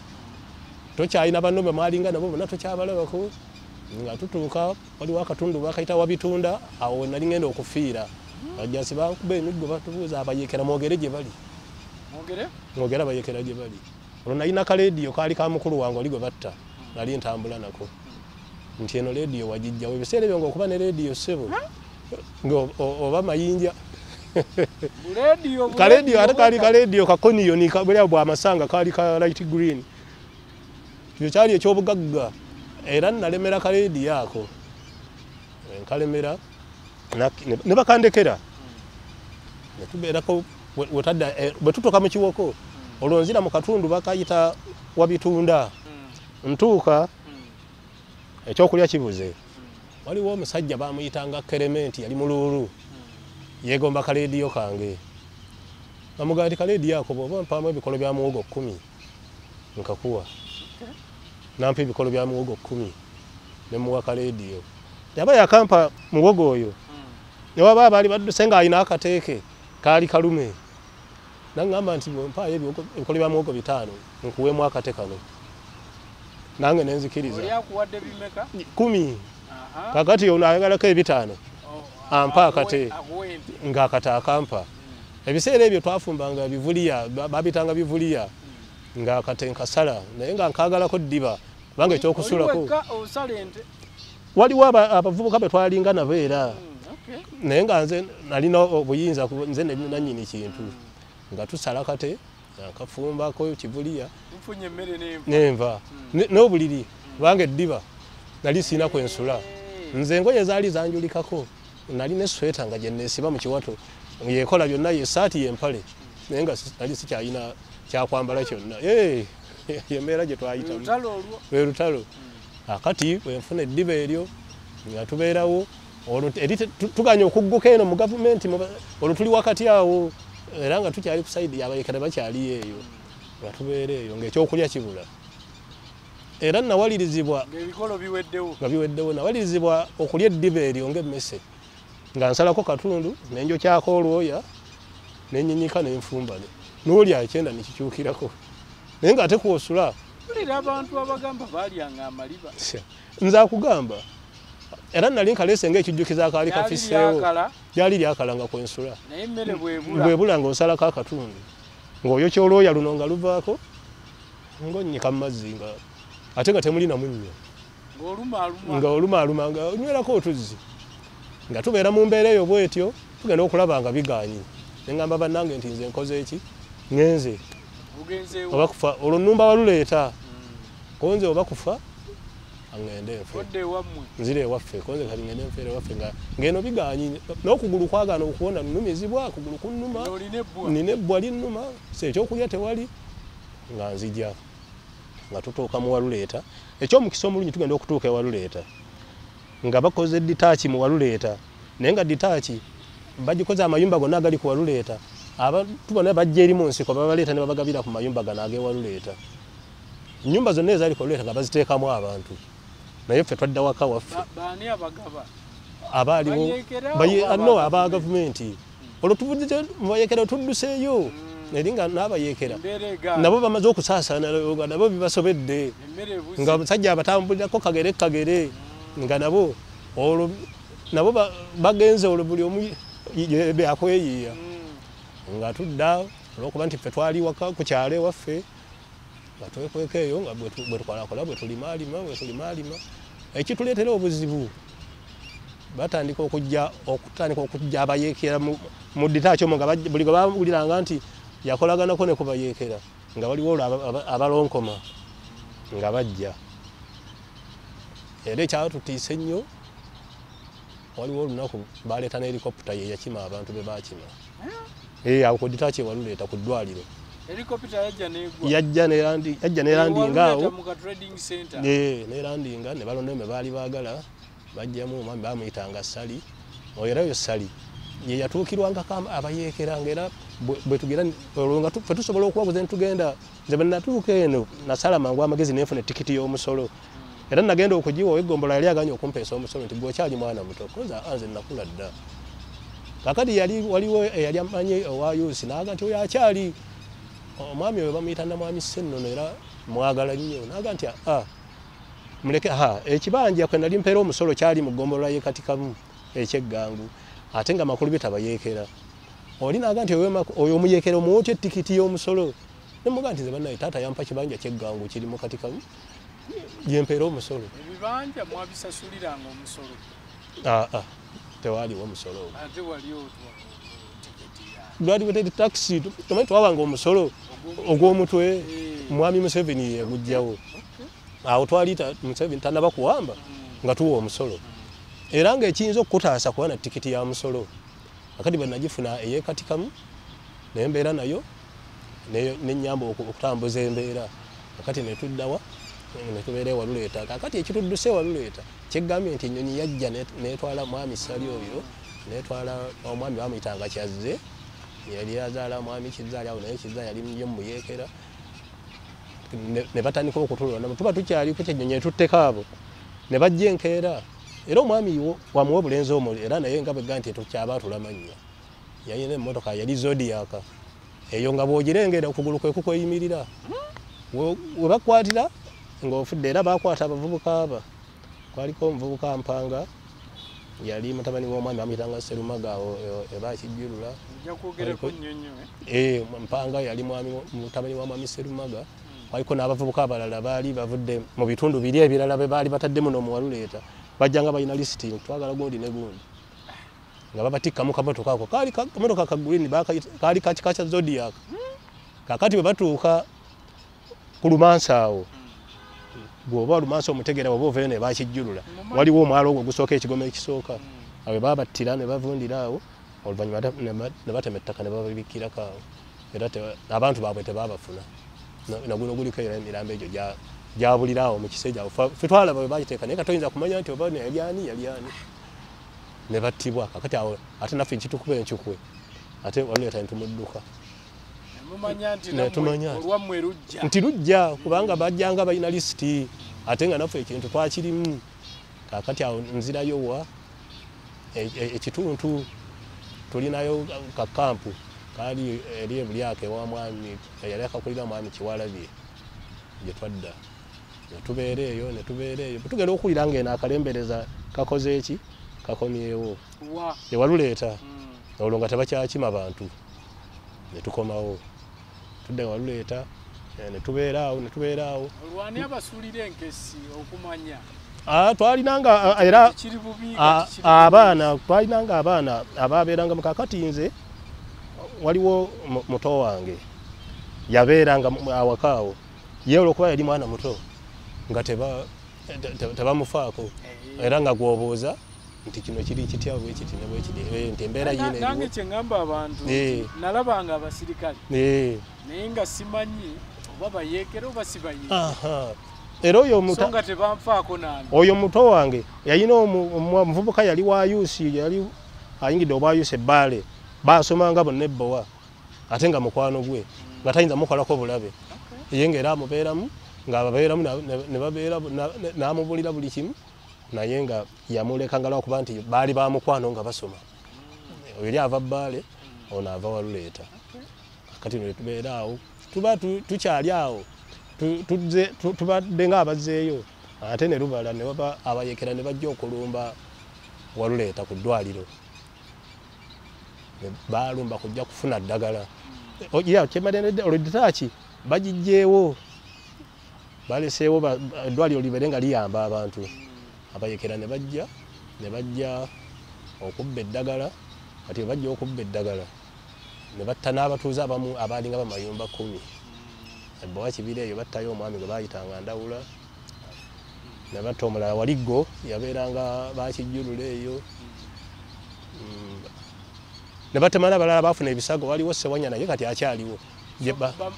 tokyalina banno be mwalinga nabo bonna tokyabalabako nga tutuuka waliwo akatundu bakayita wabitunda awo nali ngenda okufiira bajjasi bankuba emiggo batubuuza abayekera mwogere gye bali mwogere abayekera gye bali olwo nalina kalediyo kaali ka mukulu wange oli gwe batta nali ntambula nako nti eno lediyo wagijjawo ebiseera ebyo ngaokuba ne lediyo ssebo oba mayinja kalediyo ate kaali kalediyo kakoniyo bwera bwamasanga kaali ka light green kyo kyali ekyobugagga era nalemera kalediyo ako nkalemera ne bakandekera netubeerako bwe tutuuka mu kiwoko olwo nzira mu katundu bakayita wabitunda ntuuka ekyokulya kibuze waliwo omusajja bamuyitanga Kerementi yali muluulu yegomba kalediyo kange bamugaa nti kalediyo ako bw'oba mpaamu ebikolo bya muwogo 10 nkakuwa nampa ebikolo bya muwogo 10 ne muwa kalediyo yaba yakampa muwogo oyo ne waba abaali badduse ng'alina akateeke kaali kalume naŋŋamba nti mpaayo ebikolo bya muwogo 5 nkuweemu akate kano nange nenzikiriza 10 kakati ono ayagalako ebitaano ampa akate ng'akate akampa ebiseera ebyo twafumbanga bivuliya babitanga bivuliya ng'akate nkasala naye nga nkaagalako ddiba kubanga ekyokusulako waliwo abavubuka be twalinga nabo era naye nga nze nalina obuyinza nze nannyini kintu nga tusala kate akafumbako kivuliya nenva n'obuliri kubanga eddiba nali siina kwensula nze engoye zaali zanjulikako nali ne sweta nga gye neesiba mu kiwato yeekola byonna yesaati yempale naye nga nali sikyalina kyakwambala kyonna yembeera gye twayitamu lwe lutalo akati bwenfuna eddiba eryo nga tubeerawo olwo tuganya okugguka eno mu gavumenti olwo tuli wakati awo era nga tukyali ku sayidi yabayekera bakyali eyo nga tubeera eyo ng'ekyokulya kibula era nawalirizibwa nga biweddewo nawalirizibwa okulya eddiba eryo ng'emmese nga nsalako katundu nenjokyako olwoya nenyinyika nenfumbane n'olya ekyenda nekikyukirako naye nga ate kwosula abantu abagamba balyanga amaliba nze akugamba era nali nkaleese ng'ekijjukiza akaali kafiseewo lyali lyakala nga kwensula bwebula ng'osalako akatundu ng'oyokya olwoya luno nga luvaako ng'onnyika mu mazzi nga ate nga temuli namunnyo nga olumaaluma nga onywerako otuzzi nga tubeera mu mbeera eyo bwetyo tugenda okulaba nga bigaanyi neŋŋamba bannange nti nze nkoze eki ŋŋenze oba kufa olwo nnumba waluleeta konze oba kufa aŋŋende enfe nzira ewaffe konze kati ŋŋende enfeera ewaffe nga ngeno bigaanyi n'okugulu kwagaana okuwona nnumizibwa kugulu kunnuma nina ebbwa linnuma ekyokulya tewali nga nzija nga tutuuka mu waluleeta ekyomukisa omulungi tugenda okutuuka ewaluleeta nga bakoze ditaaki mu waluleeta naye nga ditaaki bagikoze amayumba gonna agali ku waluleeta abantu bonna bajja eri mu nsiko babaleeta ne babagabira ku mayumba gano ag'ewaluleeta ennyumba zonna ezaali ku waluleeta nga baziteekamu abantu naye ffe twadda waka waffe baani abagaba abaaliwo no aba gavumenti olwo tuvudde mu bayekera tudduseeyo eri nga n'abayekera nabo bamaze okusaasaana nabo bibasobedde nga abasajja abatambulirako kagere nga nabo olwo nabo bagenze olwo buli omu byakweyiiya nga tudda olwokuba nti ffe twali waka ku kyalo ewaffe nga twekweka eyo nga bwe tukolakola bwe tulimaalima ekituleetera obuzibu batandika okujja abayeekera mu dditaakyo nga buli gwe bawuliranga nti yakolaganako ne kubayeekera nga waliwo abalonkoma nga bajja era ekyatutiisa ennyo waliwo olunaku baleeta n'helikopita ye yakima abantu be bakima awo ku dditaakyo ewaluleeta ku ddwaliro yajja nelandinga awo nelandinga ne balonda me baali baagala bajjamu omwami bamuyitanga Sali era yo Sali ye yatuukirwangako abayeekeranga era bwe tugera olwo nga ffe tusobola okubabuza netugenda nze bwe natuuka eno nasala mangu amagezi nenfuna etikiti y'omusolo era nagenda okugiwa eggombola yali aganye okumpeesa omusolo nti gweokyali mwana muto koza anze nakula dda kakati waliwo eyali amanye owa yusi naga nti oyo akyali omwami oyo bamuyita Namwami Ssennono era mwagala nnyo naga nti muleke ekibanja kwe nali mpeera omusolo kyali mu ggombolola ye Katikamu ekyeggangu ate nga makulu bitabayeekera oli naga nti oyo omuyeekera omuwotya etikiti y'omusolo nemuga nti ze bannaye taata yampa kibanja kyeggangu kiri mu Katikamu yempeera omusolo ebibanja mwabisasuliranga omusolo tewaliwo omusolo ate waliwo lwali taxi tomanyi twawanga omusolo ogw'omutwe mwami Museveni yegujjawo awo twaliita Museveni tanaba kuwamba nga tuwa omusolo era ng'ekiyinza okukutaasa kuba na tikiti ya musolo akati bwe nagifuna ey'ekatikamu naye mbeera nayo nenyamba okutambuza embeera akati netuddawa netubeera ewaluleeta kakati ekitudduse ewaluleeta kyeggambye nti ennyonyi yajja netwala mwami Sali oyo netwala omwami bamuyitanga Kyazze yali yazaala mwami Kizaali awo naye Kizaali yali muyeekera ne batandika okutulonda tuba tukyali ku kyennyonyi etutteko abo ne bajja enkeera era omwami wamuwa obulenzi omwo era naye nga bwegga nti tukyaba tulamanya yalina emmotoka yali Zodiac eyo nga bw'ogirengera okugulu kwe kukweyimirira we bakwatira ng'ofudde era bakwata abavubuka aba kwaliko omuvubuka Mpanga yali mutabani w'omwami bamuyitanga Sserumaga awo ebakijjulula Mpanga yali mutabani wa mwami Sserumaga waliko n'abavubuka abalala baali bavudde mu bitundu biri ebirala be baali batadde muno mu Waluleeta bajjanga balina lisiti twagala gundi ne gundi nga babatikka mu kamotoka ako kaali kamotoka ka green kaali kakika kya Zodiac kakati bwe batuuka ku Lumansa awo bw'oba Lumansa omutegera bw'oba ovayo ne bakijjulula waliwo omwalo ogwo gusooka ekigoma ekisooka awe babattira ne bavundira awo oluvannyuma ne batema ettaka ne bababikkirako awo era abantu baabwe tebaabafuna naguno guliko era emirambo egyo gyabulira awo mu kise gyabwe ffe twalaba bwe bagiteeka naye katoyinza kumanya nti oba yali ani ne battibwa kakati awo ate naffe nkitukuba enkukwe ate Waluleeta netumudduka nti lujja kubanga bajjanga balina lisiti ate nga naffe ekintu twakirimu kakati awo nzirayowa ekituntu tulinayo kakampu kaali eri ebulyako ewa mwami yali akakulira mwami Kiwalabye gye twadda netubeera eyo tugenda okuwulira ng'eno akalembereza kakoze eki kakomyewo ewaluleeta olwo nga tebakyakima bantu netukomawo tudda ewaluleeta netubeera awo olwani abasuulira enkesi okumanya twalinanga era abaana twalinanga abaana ababeeranga mu kakati nze waliwo muto wange yabeeranga awaka awo ye olwokuba yali mwana muto nga tebamufaako era nga gwobuuza nti kino kiri kitya bwekiti ne bwekiti nti embeera yine nange kyengamba abantu nalabanga abasirikale naye nga simanyi oba bayeekera oba sibayeekera era oyo muto wange yalina omuvubuka yali wa yusi yali ayingidde obwa yusi ebbaale basomanga bonna ebbowa ate nga mukwano gwe nga tayinza mukolako bulabe ye ng'era amubeeramu nga babeeramu ne babeera n'amubulira buli kimu naye nga yamulekanga lwakuba nti baali bamukwano nga basoma oli ava Bbaale ono ava Waluleeta kati ne tubeera awo tuba tukyali awo tubadde nga abazzeeyo ate ne lubala ne baba abayekera ne bajja okulumba Waluleeta ku ddwaliro baalumba kujja kufuna ddagala kyemadde oluditaaki bagijjeewo baleseewo eddwaliro libeere nga liyamba abantu abayekera ne bajja okubba eddagala kati bajja okubba eddagala ne batta n'abatuuze abamu abaalinga bamayumba 10 ebbawa kibira eyo battayo omwami gwe baayitanga Ndawula ne batta omulala Waliggo yabeeranga bakijjulula eyo ne batema n'abalala baafuna ebisago waliwo Ssewanya naye kati akyaliwo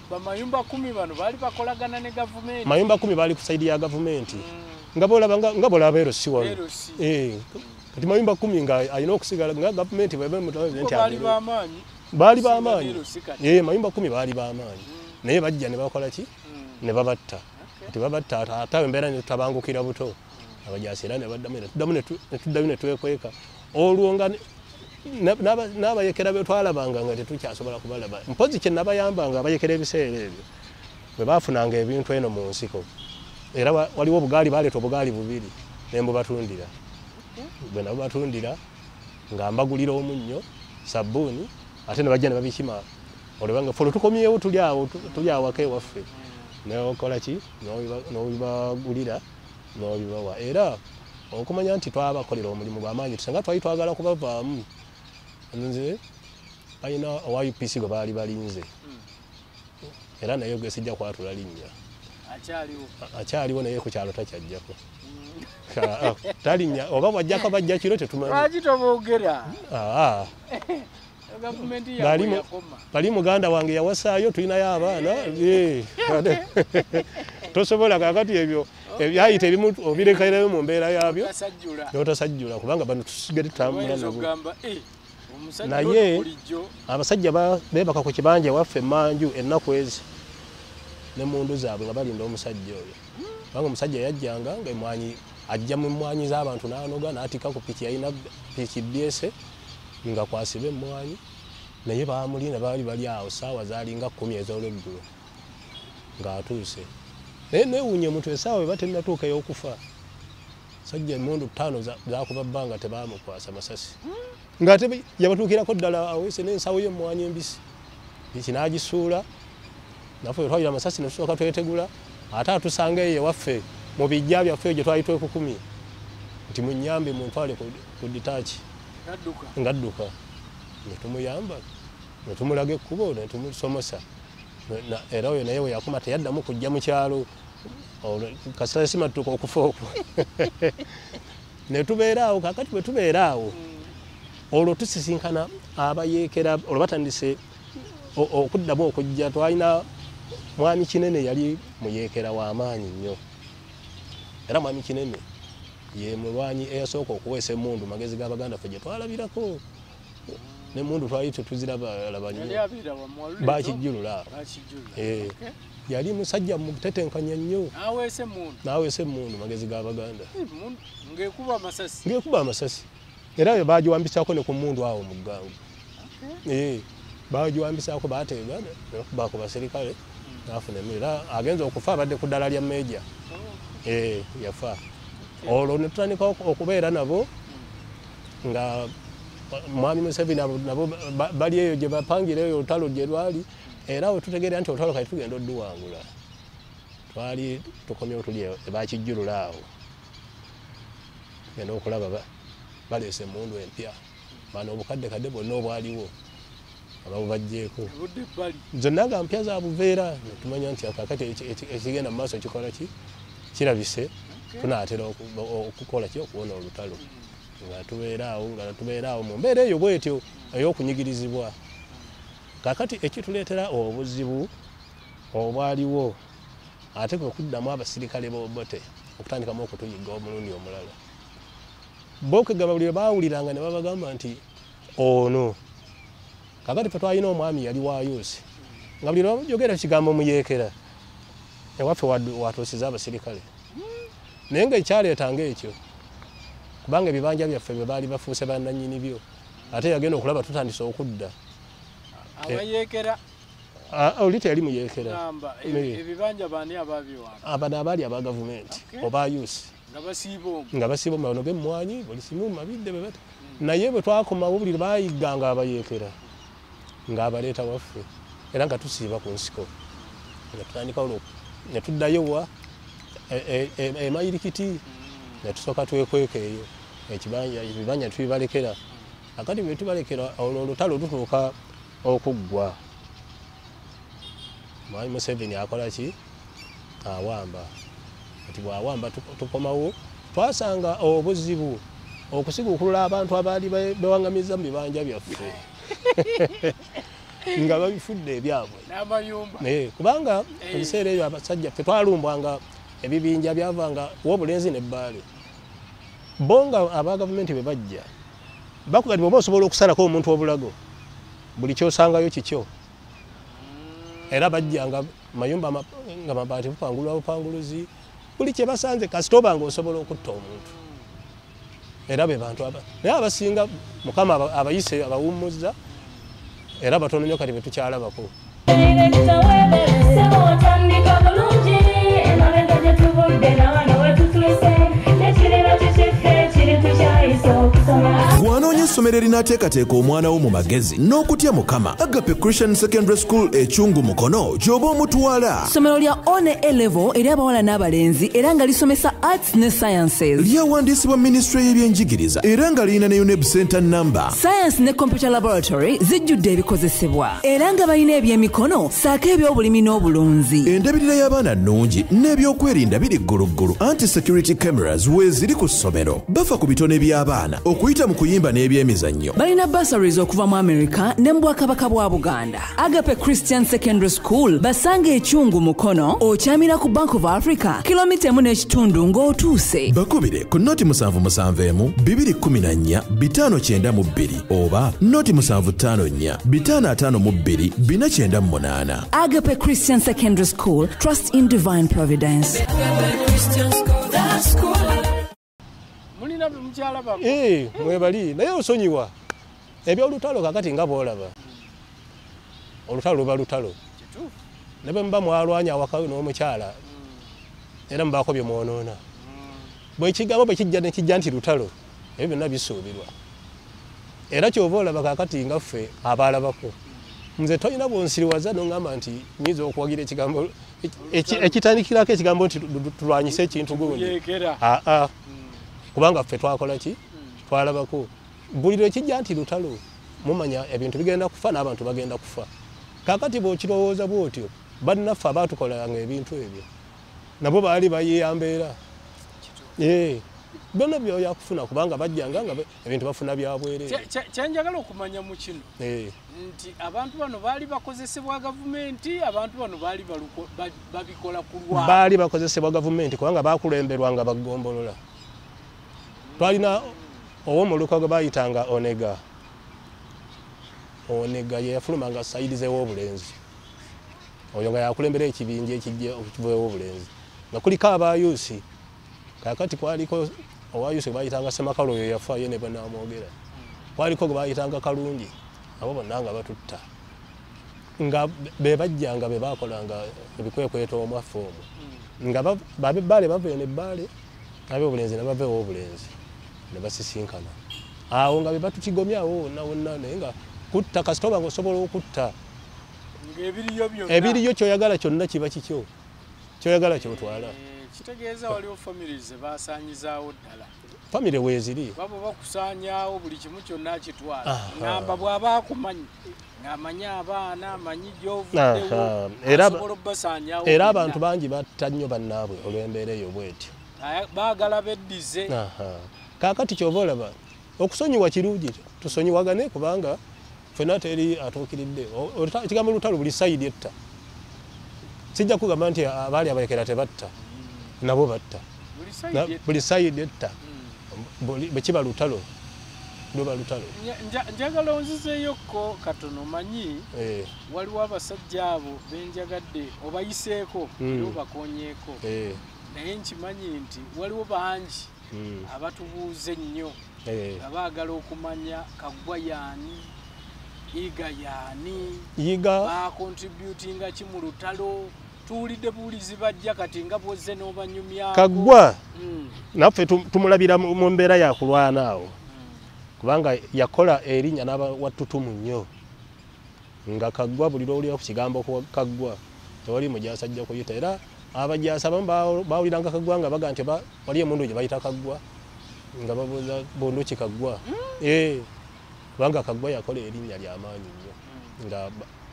bamayumba 10 bano baali bakolagana ne gavumenti mayumba 10 baali ku saidi ya gavumenti nga bolaba ero si wano kati mayumba 10 nga alina okusigala nga gavumenti baali b'amaanyi mayumba 10 baali b'amaanyi naye bajja ne bakola ki ne babatta kati babatta ate embeera ne tutabangukira buto abajaasi era ne baddamu ne tuddayo ne twekweka olwo nga n'abayekera be twalabanga nga tetukyasobola kubalaba mpozi kye nabayambanga abayekera ebiseera ebyo bwe baafunanga ebintu eno mu nsiko era waliwo obugaali baleeta obugaali 2 ne mbubatundira bwe nabo batundira nga mbagulira omunnyo sabbuuni ate ne bajja ne babikima olwebanga folo tukomyewo tuli awo aka ewaffe neokola ki n'obibagulira n'obibawa era okumanya nti twabakolera omulimu gw'amaanyi tusenga twali twagala kubavaamu nze balina owa UPC gwe baali balinze era naye gwe sijja kwatula linnya akyaliwo naye ku kyalo takyajjako talinnya oba bwajjako bajja kiro tetumanyi lwaki toboogera bali muganda wange yawasaayo tulinayo abaana tosobola kakati ebyo ebyayita ebimu obirekerayo mu mbeera yabyo notasajjula kubanga bano tusigale tutambula nabo naye abasajja beebaka ku kibanja waffe Manju ennaku ezi ne mundu zaabwe nga balinda omusajja oyo kubanga omusajja yajjanga nga emwanyi ajja mu mmwanyi z'abantu n'anoga n'atika ku piki yalina piki byese nga kwasiba emmwanyi naye baamulinda baali bali awo saawa zaalinga 10 ez'olweggulo ng'atuuse naye neewuunya omuntu essaawa eba tennatuuka ey'okufa sajja emmundu 5 zakuba bbanga tebaamukwasa masasi ng'ate yabatuukirako ddala aweese n'ensawo y'emmwanyi embisi biki n'agisuula naffe bwe twawira amasasi ne tusooka twetegula ate atusanga eyo ewaffe mu bijja byaffe eyo gye twali twekukumye nti munnyambe muntwale ku ditaaki ngadduka ne tumuyamba ne tumulaga ekkubo ne tumusomosa era oyo naye we yakuma teyaddamu kujja mu kyalo kasita simattuka okufa okwo ne tubeera awo kakati bwe tubeera awo olwo tusisinkana abayeekera olwo batandise okuddamu okujja twalina mwami Kinene yali muyeekera w'amaanyi nnyo era mwami Kinene ye mulwanyi eyasooka okuweesa emmundu magezi g'Abaganda ffe gye twalabirako n'emmundu twali tetuziraba nnyo bakijjulula yali musajja mutetenkanya nnyo n'aweesa emmundu magezi g'Abaganda ng'ekuba amasasi era yo baagiwambisaako ne ku mmundu awo mu ggangu baagiwambisaako baateega nebakuba ku baserikale n'afuna emmere era agenza okufa abadde ku ddala lya meeja yafa olwo ne tutandika okubeera nabo nga mwami Museveni nabo bali eyo gye bapangira eyo olutalo gye lwali era we tutegeera nti olutalo kati tugenda odduwangula twali tukomyewo tuli ebakijjulula awo genda okulaba baleese emmundu empya bano obukaddekadde bwonna obwaliwo ababubajjeeko zonna nga mpya za buveera tumanya nti kakati ekigenda mu maaso kikola ki kirabise tunaatera okukola ki okuwona olutalo nga tubeera awo mu mbeera eyo bwetyo ey'okunyigirizibwa kakati ekituleetera obuzibu obwaliwo ate kwe kuddamu abasirikale b'Obote okutandikamu okutuyiga omulundi omulala bookegabawulire baawuliranga ne babagamba nti ono kakati fe twalina omwami yali wa Yusi nga buli lwayogera kigambo muyeekera ewaffe watuusiza abasirikale naye nga ekyaleetanga ekyo kubanga ebibanja byaffe bye baali bafuuse bannannyini byo ate yagenda okulaba tutandise okudda abayeekera oli teyali muyeekera ebibanja baani ababiwanga abano abaali aba gavumenti oba yusi nga basiiba omu bano g'emmwanyi buli simu mabidde bwe bata naye bwe twakomawo buli bayigganga abayeekera ng'abaleeta waffe era nga tusiiba ku nsiko nga tutandikawo ne tuddayo wa emayirikiti ne tusooka twekweka eyo ebibanja tubibalekera akati bwe tubalekera olwo olutalo lutuuka okuggwa Mwami Museveni akola ki awamba ati bwawamba tukomawo twasanga obuzibu okusiguukulula abantu abaali bewangamiza mu bibanja byaffe nga babifudde ebyabwe kubanga ebiseera ebyo abasajja ffe twalumbwanga ebibinja byavanga w'obulenzi n'ebbaale bo nga aba gavumenti bwe bajja bakugati bwoba osobola okusalako omuntu obulago buli kyosangayo kikyo era bajjanga mayumba nga mabaati bupangulwa bupanguluzi buli kye basanze kasitoba ng'osobola okutta omuntu era be bantu naye abasinga mukama abayise abawummuzza era batono nnyo kati be tukyalabako Gwanoonya essomero erinaateekateeka omwana wo mu magezi n'okutya Mukama. Agape Christian Secondary School Ekyungu Mukono gy'oba omutwala. Ssomero lya one A-level eri abawala n'abalenzi era nga lisomesa arts ne sciences. Lyawandiisibwa Ministry y'ebyenjigiriza era nga lirina ne UNEB Center number. Science ne Computer Laboratory zijjudde ebikozesebwa era nga balina ebyemikono saako eby'obulimi n'obulunzi. Endabirira y'abaana nnungi n'ebyokwerinda biri gguluggulu. Anti-security cameras weeziri ku ssomero. Bafa ku bitone by'abaana okuyita mu kuyimba n'ebyemizannyo. Balina bursaries okuva mu America ne mu Bwakabaka bwa Buganda. Agape Christian Secondary School basanga Ekyungu Mukono okyamira ku Bank of Africa kilomita 1.5 ng'otuuse. Bakubire ku noti 771 214 592 oba noti 754 552 498. Agape Christian Secondary School, trust in divine providence. Mulina mukyala bako mwebali naye osonyiwa ebyolutalo kakati nga boolaba olutalo luba lutalo ne bwe muba mwalwanya awaka n'omukyala era mubaako bye mwonoona bwe kigambo bwe kijja ne kijja nti lutalo ebyo byonna bisuubirwa era kyova olaba kakati nga ffe abaalabako nze tolina bwonsiriwaza n'oŋŋamba nti nyiza okuwagira ekigambo ekitandikirako ekigambo nti tulwanyise ekintu gundi kubanga ffe twakola ki twalabako buli lwe kijja nti lutalo mumanya ebintu bigenda kufa n'abantu bagenda kufa kakati bw'okirowooza bw'otyo bannaffe abaatukolanga ebintu ebyo nabo baali bayeyambeera byonna byoya kufuna kubanga bajjanga nga ebintu bafuna byabwereere. Kyenjagala okumanya mu kino nti abantu bano baali bakozesebwa gavumenti, abantu bano baali babikola ku lwabwe. Baali bakozesebwa gavumenti kubanga baakulemberwanga bagombolola. Twalina ow'omuluka gwe baayitanga Onega. Onega ye yafulumanga sayidi z'ew'obulenzi. Oyo nga yakulembera ekibinja ekijja okuva ew'obulenzi. Nga kuliko abayusi kakati kwaliko owayusi bayitanga Semakalo oyo yafa ye ne banamwogera. Kwaliko gwe bayitanga Kalungi abo bonna nga batutta. Nga be bajjanga be bakolanga ebikwekweto omwaffe omwo. Nga babebbale bava eno ebbale ab'obulenzi ne bava ew'obulenzi ne basisinkana. Awo nga be batutigomyawo wonna wonna naye nga kutta kasitoba ng'osobola okutta. Ebiriyo kyoyagala kyonna kiba kikyo. Kyoyagala kyotwala. Kitegeeza waliwo families baasaanyizaawo ddala. Family weeziri. Babo bakusaanyaawo buli kimu kyonna akitwala. Ngamba bw'aba akumanyi ng'amanyi abaana amanyi gy'ovuddewo asobola obbasaanyaawo. Era abantu bangi batta nnyo bannaabwe olw'embeera eyo bw'etyo. Baagala beddize. Kaakati kyova olaba okusonyiwa kirungi tusonyiwagane kubanga ffenna teri atuukiridde. Ekigambo lutalo buli sayidi etta. Sijja kugamba nti abaali abalekera tebatta. Nabo batta. Buli sayidi etta. Bwe kiba lutalo luba lutalo. Njagala onzizeyoko katono manyi waliwo abasajja abo benjagadde obayiseeko era obakonyeeko naye nkimanyi nti waliwo bangi abatubuuze ennyo nga baagala okumanya Kaggwa yaani Yiga yaani bakontributinga ki mu lutalo tuwulidde buwulizi bajja kati nga bwozze n'obanyumyako Kaggwa naffe tumulabira mu mbeera yakulwana awo kubanga yakola erinnya n'abawattutumu nnyo nga Kaggwa buli lw'owulira ku kigambo Kaggwa tewali mujaasi ajja kuyita era abajaasi abamu bawuliranga Kaggwa nga baga nti wali emundu gye bayita Kaggwa nga babuuza Bondoki Kaggwa kubanga Kaggwa yakola erinnya ly'amaanyi nnyo nga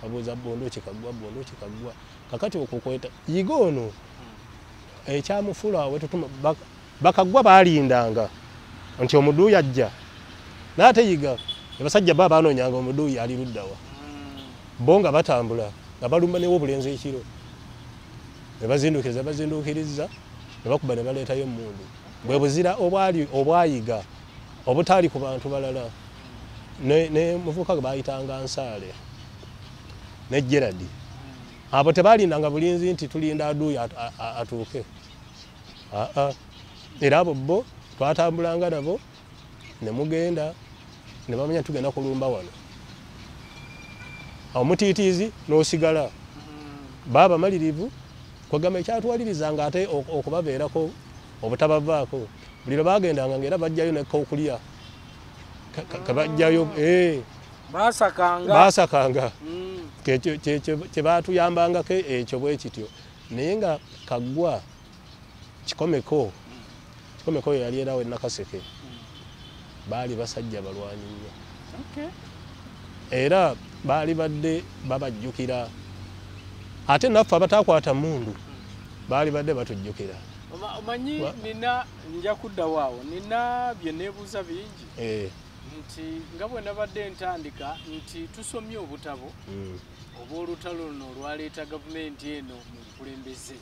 babuuza Bondoki Kaggwa kakati okukweta Yiga ono ekyamufuula wetutuma bakaggwa baalindanga nti omuduuyi ajja n'ate Yiga abasajja baanoonyanga omuduuyi ali luddawa bo nga batambula nga balumba newo obulenzi ekiro ne bazinduukiriza ne bakuba ne baleetayo emmundu bwe buzira obwayiga obutaali ku bantu balala ne muvuka gwe baayitanga Nsaale ne Gerard abo tebaalindanga bulinzi nti tulinda aduuyi atuuke era abo bo twatambulanga nabo ne mugenda ne bamanya tugenda kulumba wano omutiitiizi n'osigala baba malirivu kwagamba ekyatwalirizanga ate okubabeerako obutabavaako buli lwe bagendanga ng'era bajjayo nekkokulya kabajjayo baasakanga kye baatuyambangako ekyo bwe kityo naye nga Kaggwa kikomeko yali erawo e Nakaseke baali basajja balwanyi nnyo era baali badde babajjukira ate naffe abatakwata mmundu baali badde batujjukira omanyi nina nja kuddawo awo nina bye neebuuza bingi nti nga bwe nabadde ntandika nti tusomye obutabo obw'olutalo luno olwaleeta gavumenti eno mu bukulembeze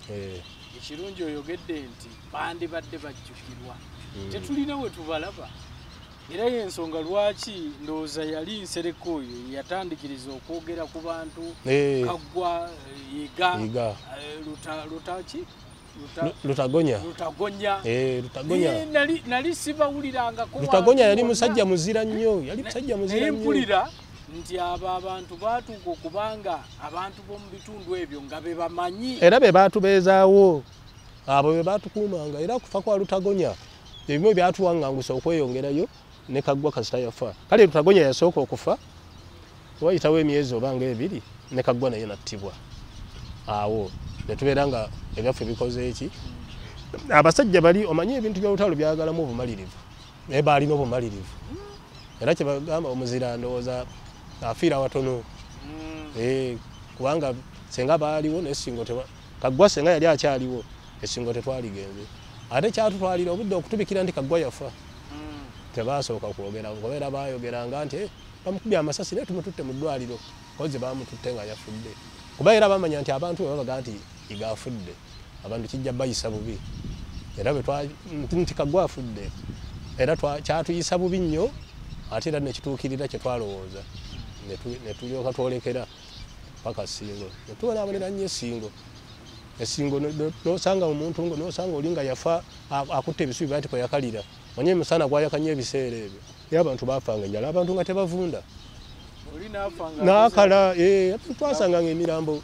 ekirungi oyogedde nti bandibadde bajjukirwa tetulina we tubalaba era y'ensonga lwaki ndowooza yali Nsereko oyo yatandikiriza okwogera ku bantu Kaggwa Yiga Lutagonya nali sibawulirangako Lutagonya yali musajja muzira nnyo mpulira nti abo abantu baatuuka okubanga abantu b'omu bitundu ebyo nga be bamanyi era be baatubeezaawo abo be baatukuumanga era kufa kwa Lutagonya ebimu byatuwaŋŋangusa okweyongerayo ne Kaggwa kasita yafa kale Lutagonya yasooka okufa wayitawo emyezi oba ng'ebiri ne Kaggwa naye nattibwa awo ne tubeera nga ebyaffe bikoze eki abasajja bali omanyi ebintu by'olutalo byagalamu obumalirivu naye baalina obumalirivu era kye bagamba omuzira ndowooza afiira watono kubanga senga baaliwo n'essingo Kaggwa senga yali akyaliwo essingo tetwaligenze ate kyatutwalira obudde okutubikira nti Kaggwa yafa tebaasooka kwogera kubeera baayogeranga nti bamukubye amasasi naye tumututte mu ddwaliro kozi baamututte nga yafudde kuba era bamanya nti abantu bwe babaga nti Yiga afudde abantu kijja bayisa bubi era nti Kaggwa afudde era kyatuyisa bubi nnyo ate era nekituukirira kye twalowooza ne tulyoka twolekera paka Ssingo ne tubonaabonera nnyo essingo n'osanga omuntu ngo n'osanga oli nga yafa akutte ebisubi bati kwe yakalira manye emisana gwayakanya ebiseera ebyo era abantu baafanga enjala abantu nga tebavunda n'akala twasanganga emirambo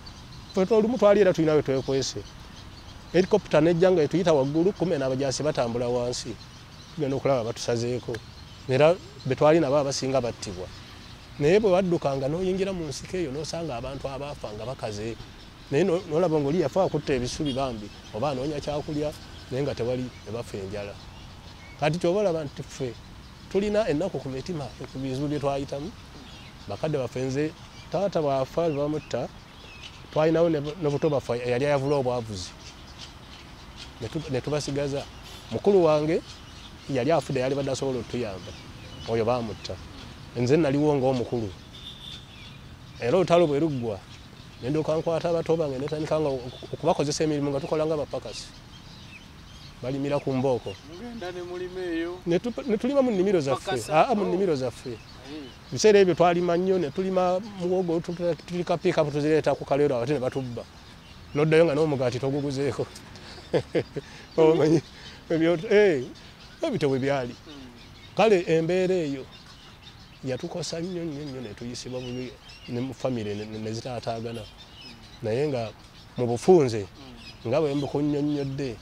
olumu twali era tulina we twekwese helikopita nejja nga etuyita waggulu kumena abajaasi batambula wansi tugenda okulaba batusazeeko era betwali nabo abasinga battibwa naye bwe waddukanga n'oyingira mu nsiko eyo n'osanga abantu abaafa nga bakaze naye n'olaba ng'oli yafa akutta ebisubi bambi oba anoonya kyakulya naye nga tewali ne bafa enjala kati kyoba olaba nti ffe tulina ennaku ku mitima ku bizibu bye twayitamu bakadde baffe nze taata bwafa bamutta twalinawo ne buto baffe yali ayavula obwavuzi ne tubasigaza mukulu wange yali afudde yali badde asobola otuyamba oyo baamutta nze naliwo ng'omukulu era olutalo bwe luggwa ne ndyoka nkwata abato bange netandika nga okubakozesa emirimu nga tukola nga bapakasi balimira ku Mbooko mugenda ne mulime eyo ne tulima mu nnimiro zaffe mu nnimiro zaffe biseera ebyo twalima nnyo ne tulima muwogo tulika pick up tuzireeta ku Kaleero ate ne batubba noddayo nga n'omugaati toguguzeeko omanyi ebyo bwe byali kale embeera eyo yatukosa nnyo ne tuyisibwa bubi ne mu famire ne zitaataagana naye nga mu bufunze nga bwe mbukunnyonnyodde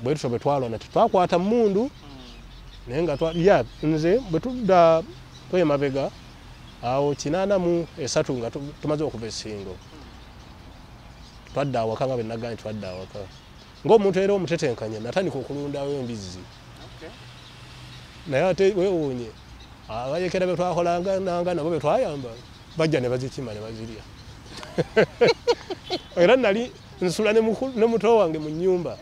bwe tutyo bwe twalona tetwakwata mmundu naye nga nze bwe tudda twemabega awo 83 nga tumaze okuva Ssingo twadda awaka nga bwe nagambye twadda awaka ng'omuntu era omutetenkanya natandika okulundawo embizzi naye ate weewuunye abayekera bye twakolanga nanga nabo bye twayamba bajja ne bazikima ne bazirya era nali nsula ne muto wange mu nnyumba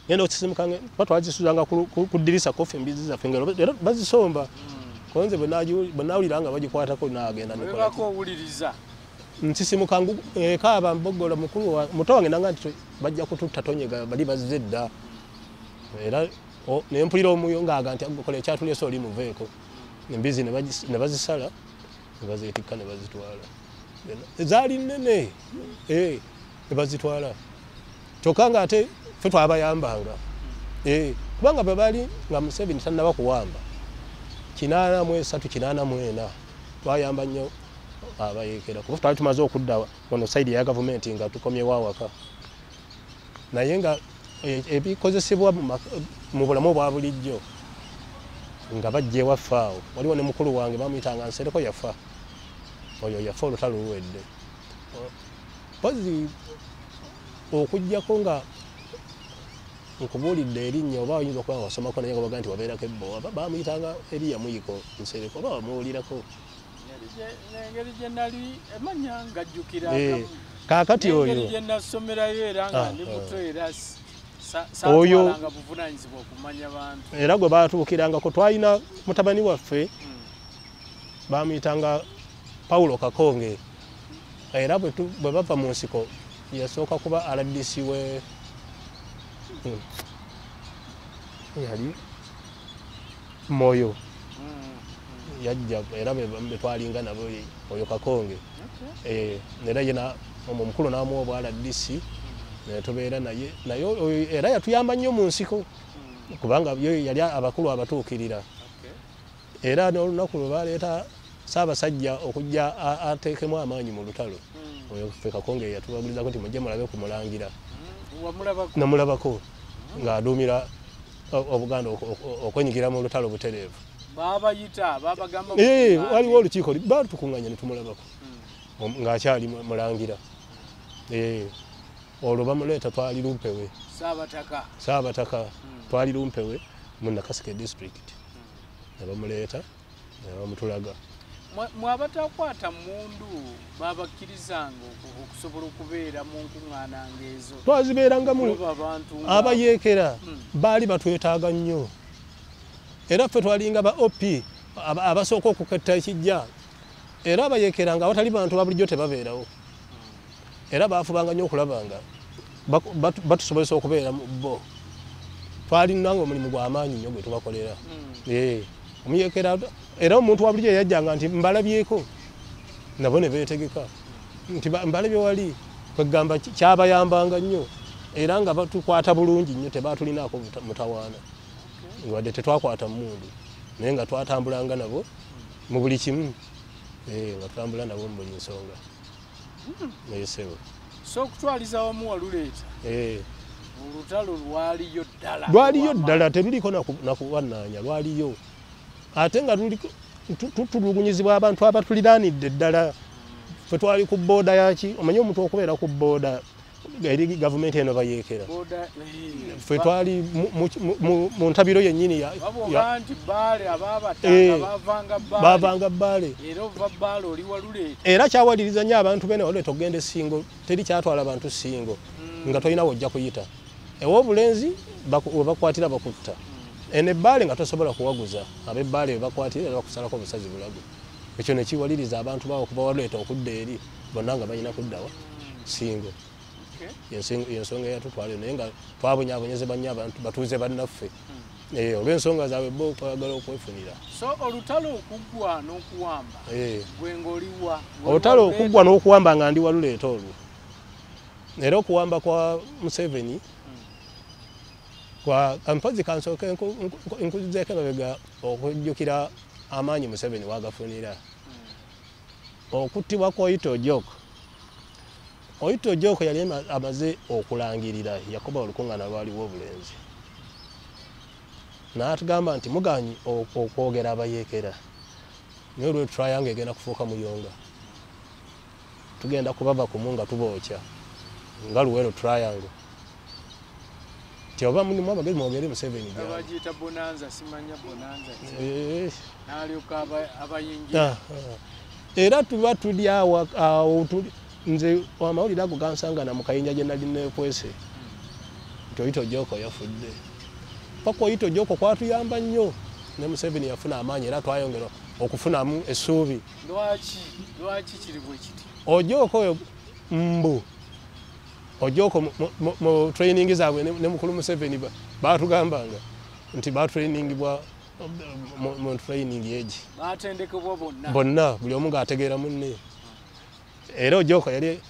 ngenda okisimuka twazisuzanga ku ddirisa kofi embizzi zaffe era bazisomba konze bwe naawulira nga bagikwatako naagenda owuliriza nsisimuka kaaba mbogola mukulu muto wange nanga nti bajja kututta tonyega bali bazze dda era ne mpulira omuyo ngaaga nti agokola ekyatulese oli muveeko embizi ne bazisala ne bazeetikka ne bazitwala ezaali nnene ne bazitwala kyokka nga ate ffe twabayambanga kubanga bwe bali nga Museveni tannaba kuwamba 83-84 twayamba nnyo abayekera kuba twali tumaze okudda wano saidi ya gavumenti nga tukomyewo awaka naye nga ebikozesebwa mu bulamu obwa bulijjo nga bajja ewaffe awo waliwo ne mukulu wange bamuyitanga Nsereko yafa oyo yafa olutalo luwedde pozi okujjako nga nkubuulidde erinnya oba oyinza okuba wasomako naye nga baga nti wabeerako ebbowa bamuyitanga Eriya Muyiko Nsereko oba wamuwulirako engeri gye nali emanya ngajjukira kaakati oyo engeri gye nasomerayo era nga ndi muto era saatwalanga buvunaanyizibwa okumanya bantu era gwe baatuukirangako twalina mutabani waffe bamuyitanga Paulo Kakonge era bwe bava mu nsiko yasooka kuba RDC we yali Moyo yajja era betwalinga nabo oyo Kakonge era yena omukulu n'amuwa obwa RDC netubeera naye era yatuyamba nnyo mu nsiko kubanga yali abakulu abatuukirira era n'olunaku lwe baleeta Ssaabasajja okujja ateekemu amaanyi mu lutalo oyo ffe Kakonge yatubagulizaako nti mujje mulabe ku Mulangira namulabako ng'aduumira Obuganda okwenyigira mu lutalo butereevu waliwo olukiiko baatukuŋŋanya ne tumulabako ng'akyali Mulangira olwo bamuleeta twali Lumpewe Saabataka twali Lumpewe mu Nakaseke district ne bamuleeta ne bamutulaga mwabatakwata mundu babakkirizanga okusobola okubeera mu nkuŋŋaananga ezo twazibeerangamu abayeekera baali batwetaaga nnyo era ffe twalinga ba OP abasooka okuketta ekijja era abayeekeranga abatali bantu babulijjo tebabeerawo era baafubanga nnyo okulabanga batusobozesa okubeera mu bo twalinanga omulimu gw'amaanyi nnyo gwe tubakolera omuyeekera era omuntu wa bulijjo yajjanga nti mbalabyeko nabo ne beetegeka nti mbalabye wali kwegamba kyabayambanga nnyo era nga batukwata bulungi nnyo tebaatulinaako mutawaana wadde tetwakwata mmundu naye nga twatambulanga nabo mu buli kimu nga tutambula nabo mu buli nsonga nayesebo so okutwaliza wamu waluleeta olutalo lwaliyo ddala teruliko nakuwannaanya lwaliyo ate nga tutulugunyizibwa abantu abatuliraanidde ddala ffe twali ku booda yaki omanye omuntu okubeera ku booda eri gavumenti eno bayeekera ffe twali mu ntabiro yennyini bavanga bbaale era kyawaliriza nnyo abantu bene waleeta okugenda Ssingo teri kyatwala bantu Ssingo nga tolina wojja kuyita ew'obulenzi webakwatira bakutta ene ebbaale nga tosobola kuwaguza ab'ebbaale bebakwatira bakusalako obusazi bulago ekyo ne kiwaliriza abantu bawo kuba waleeta okudda eri bonna nga balina kuddawa Ssingo yensonga eyatutwala naye nga twabonyaabonyeze bannyo abantu batuuze bannaffe olw'ensonga zaabwe bo okwagala okwefunira. So olutalo okuggwa n'okuwamba gwe ng'oliwa? Olutalo okuggwa n'okuwamba nga ndi Waluleeta olwo era okuwamba kwa Museveni kwa mpazi kansooka enkuzizeeko emabega okujjukira amaanyi Museveni wagafunira okuttibwa kwa Oyito Ojoko. Oyito Ojoko yali amaze okulangirira Yakoba olukuŋŋaana lwaliwo obulenzi n'atugamba nti muganyi okwogera abayeekera naye olwo triangle egenda kufuuka muyonga tugenda kubava kumu nga tubookya nga Luweero triangle ti oba mulimu abagezi mwogere Museveni bagiyita bonanza simanya bonanza n'alyoka abayingira era tuba tuli awo nze amawulire ago gansangana mu Kayinja gye nali neekwese nti Oyito Ojoko yafudde. Paka Oyito Ojoko kwatuyamba nnyo ne Museveni yafuna amaanyi era twayongera okufunamu essuubi. Lwaki kiri bwe kiti? Ojoko oyo mbu Ojoko mu training zaabwe ne mukulu Museveni baatugambanga nti baatrainingibwa mu training egi baatendekebwa bonna buli omu ng'ategeera munne. Era Ojoko yali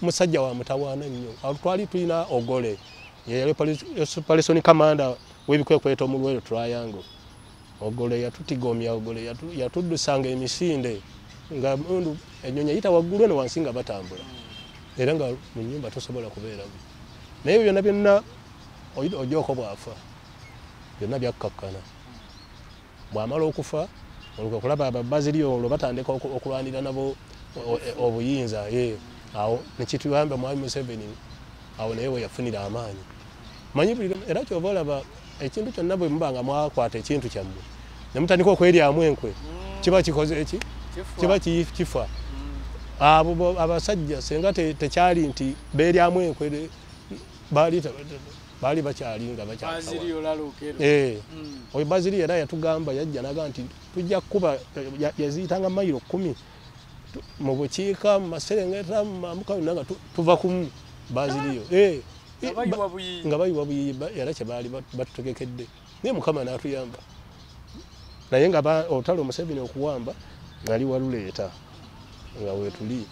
musajja wa mutawaana nnyo. Twali tulina Ogole yali Operation Commander w'ebikwekweto mu Luweero triangle. Ogole yatutigomya, Ogole yatuddusanga emisinde nga mundu ennyonyi eyita waggulu eno wansi nga batambula era nga mu nnyumba tosobola kubeeramu. Naye byonna byonna Ojoko bw'afa byonna byakkakkana. Bw'amala okufa olwo kulaba ababaziri olwo batandika okulwanira nabo obuyinza awo nekituyamba Mwami Museveni awo naye we yafunira amaanyi. Manyi buli era kyova olaba ekintu kyonna bwe muba nga mwakwata ekintu kyammwe ne mutandika okweryamu enkwe kiba kikoze eki kiba kifa. Abo abasajja senga tekyali nti beeryamu enkwe baali bakyali nga oyo Baziri era yatugamba yajja naga nti tujja kuba yaziyitanga mayiro 10 mu bukiika mu Maserengeta mu Mamukayuna nga tuva kumu Baziriyo nga bayiwa buyiyi era kye baali batutegekedde naye Mukama n'atuyamba naye nga olutalo Museveni okuwamba ngali Waluleeta nga weetuli.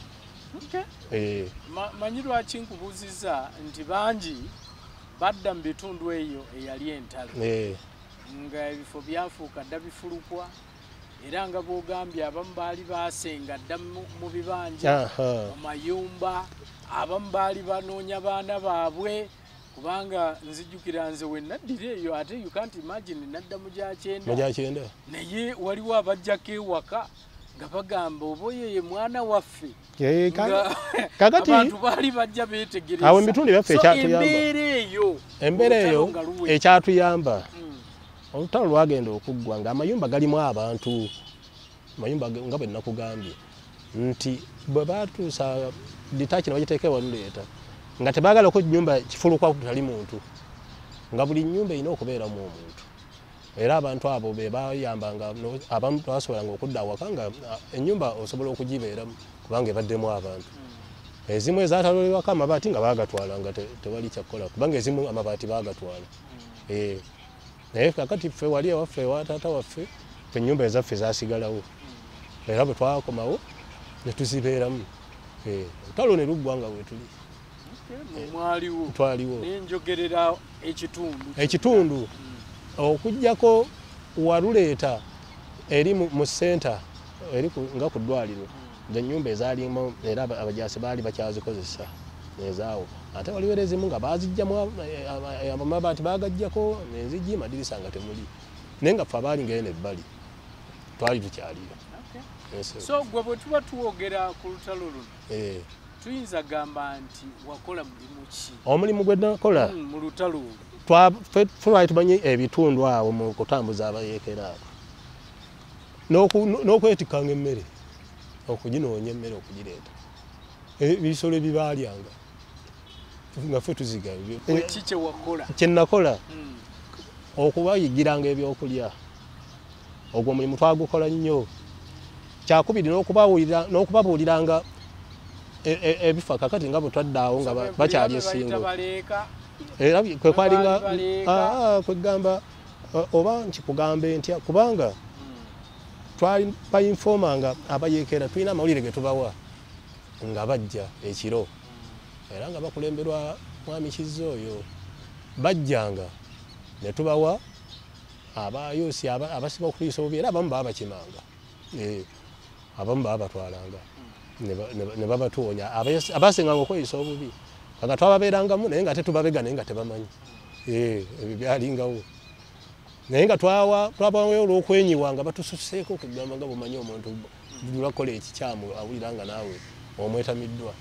Manyi lwaki nkubuuziza nti bangi badda mu bitundu eyo eyali entalo nga ebifo byafuuka dda bifulukwa era nga bw'ogambye abamu baali baasenga dda mu bibanja mu mayumba abamu baali banoonya baana baabwe kubanga nzijjukira nze we naddira eyo ate you can't imagine nadda mu gyakyenda naye waliwo abajjako ewaka nga bagamba oba oyo ye mwana waffe abantu baali bajja beetegereza awo ebitundu byaffe embeera eyo ekyatuyamba olutalo lwagenda okuggwa nga amayumba galimu abantu amayumba nga bwe nakugambye nti bwe batuusa ditaaki ne bagiteeka Waluleeta nga tebaagala ko nnyumba kifulukwa kutali muntu nga buli nnyumba erina okubeeramu omuntu era abantu abo be bayambanga abamu basobolanga okudda awaka nga ennyumba osobola okugibeeramu kubanga ebaddemu abantu. Ezimu ezatalolewako amabaati nga baagatwala nga tewali kyakkola kubanga ezimu amabaati baagatwala. Naye kakati ffe wali ewaffe ewa taata waffe ennyumba ezaffe zaasigalawo era bwe twakomawo ne tuzibeeramu. Olutalo ne luggwa nga weetuli twaliwo nenjogerera ekitundu okujjako Waluleeta eri mu senta eri nga ku ddwaliro ennyumba ezaalimu era abajaasi baali bakyazikozesa ezaawo ate waliwo ezimu nga baazijjamu amabaati baagajjako enzigi madirisa nga temuli naye nga ffe abaali ngaeno ebbali twali tukyaliyo. So gwe bwe tuba tuwogera ku lutalo luno tuyinza gamba nti wakola mulimu ki? Omulimu gwe nakola mu lutalo twali tumanyi ebitundu awo mu kutambuza abayeekera abo n'okwetikanga emmere okuginoonya emmere okugireeta ebisolo ebibaalyanga nga ffe tuziga kye nakola okubayigiranga ebyokulya. Ogwo omulimu twagukola nnyo. Kyakubiri n'okubabuuliranga ebifa kakati nga bwe twaddaawo nga bakyali esingo era kwe kwalinga kwegamba oba nkikugambe ntya kubanga twali bayinfomanga abayeekera tulina amawulire ge tubawa nga bajja ekiro era nga bakulemberwa mwami Kizza oyo bajjanga ne tubawa abayusi abasiba okuliisa obubi era abamu babakimanga abamu babatwalanga ne babatuwonya abasinganga okweyisa obubi nga twababeerangamu naye nga tetubabega naye nga tebamanyi ebyo byalingawo naye nga twabawayo olw'okwenyiwa nga batususeeko okugamba nga bumanyi omuntu lwakola ekikyamu awulira nga naawe omwetamiddwa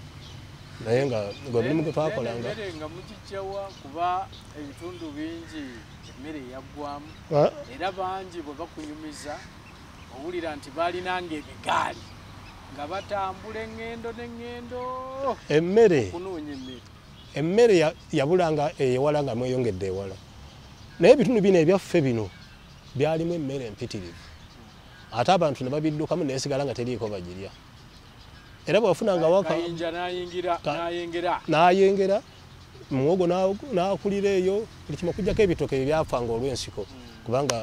naye nga gwe mulimu gwe twakolanga nga mukikyawa kuba ebitundu bingi emmere yaggwamu era bangi bwe bakunyumiza owulira nti baalinanga ebigaali nga batambula eŋŋendo n'eŋŋendo emmere yabulanga ewala nga mweyongedde ewala naye ebitundu bino ebyaffe bino byalimu emmere empitirivu ate abantu ne babiddukamu neesigala nga teriiko bagirya era bwewafunanga waka n'ayengera muwogo n'akulira eyo buli kimu okujjako ebitooke ebyafanga olw'ensiko kubanga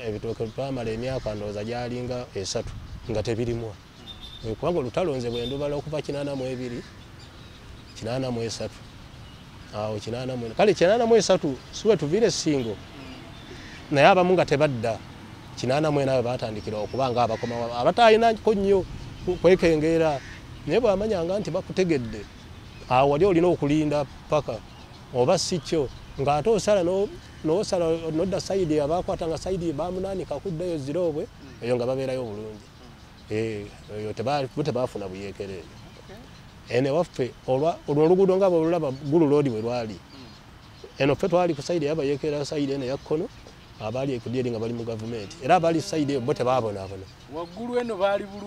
ebitooke twamala emyaka ndowooza gyalinga 3 nga tebirimwa kubanga olutalonze bwendubala okuva 82 83 awo 84 kale 83 siwe tuviire Ssingo naye abamu nga tebadda 84 nawe batandikira okubanga abakomawo abataalinako nnyo kwekengeera naye bwamanyanga nti bakutegedde awo wali olina okulinda paka oba si kyo ng'ate osala n'osala nodda sayidi abakwatanga sayidi bamunaanika kuddayo ziroobwe eyo nga babeerayo bulungi eyo tebaafuna buyeekere ene waffe olwo oluguudo nga bwolulaba Gulu Road bwe lwali eno ffe twali ku sayidi yabayeekera sayidi eno yakkono abaali ekudyeri nga bali mu gavumenti era abaali sayidi eyo bo tebaabonaabona waggulu eno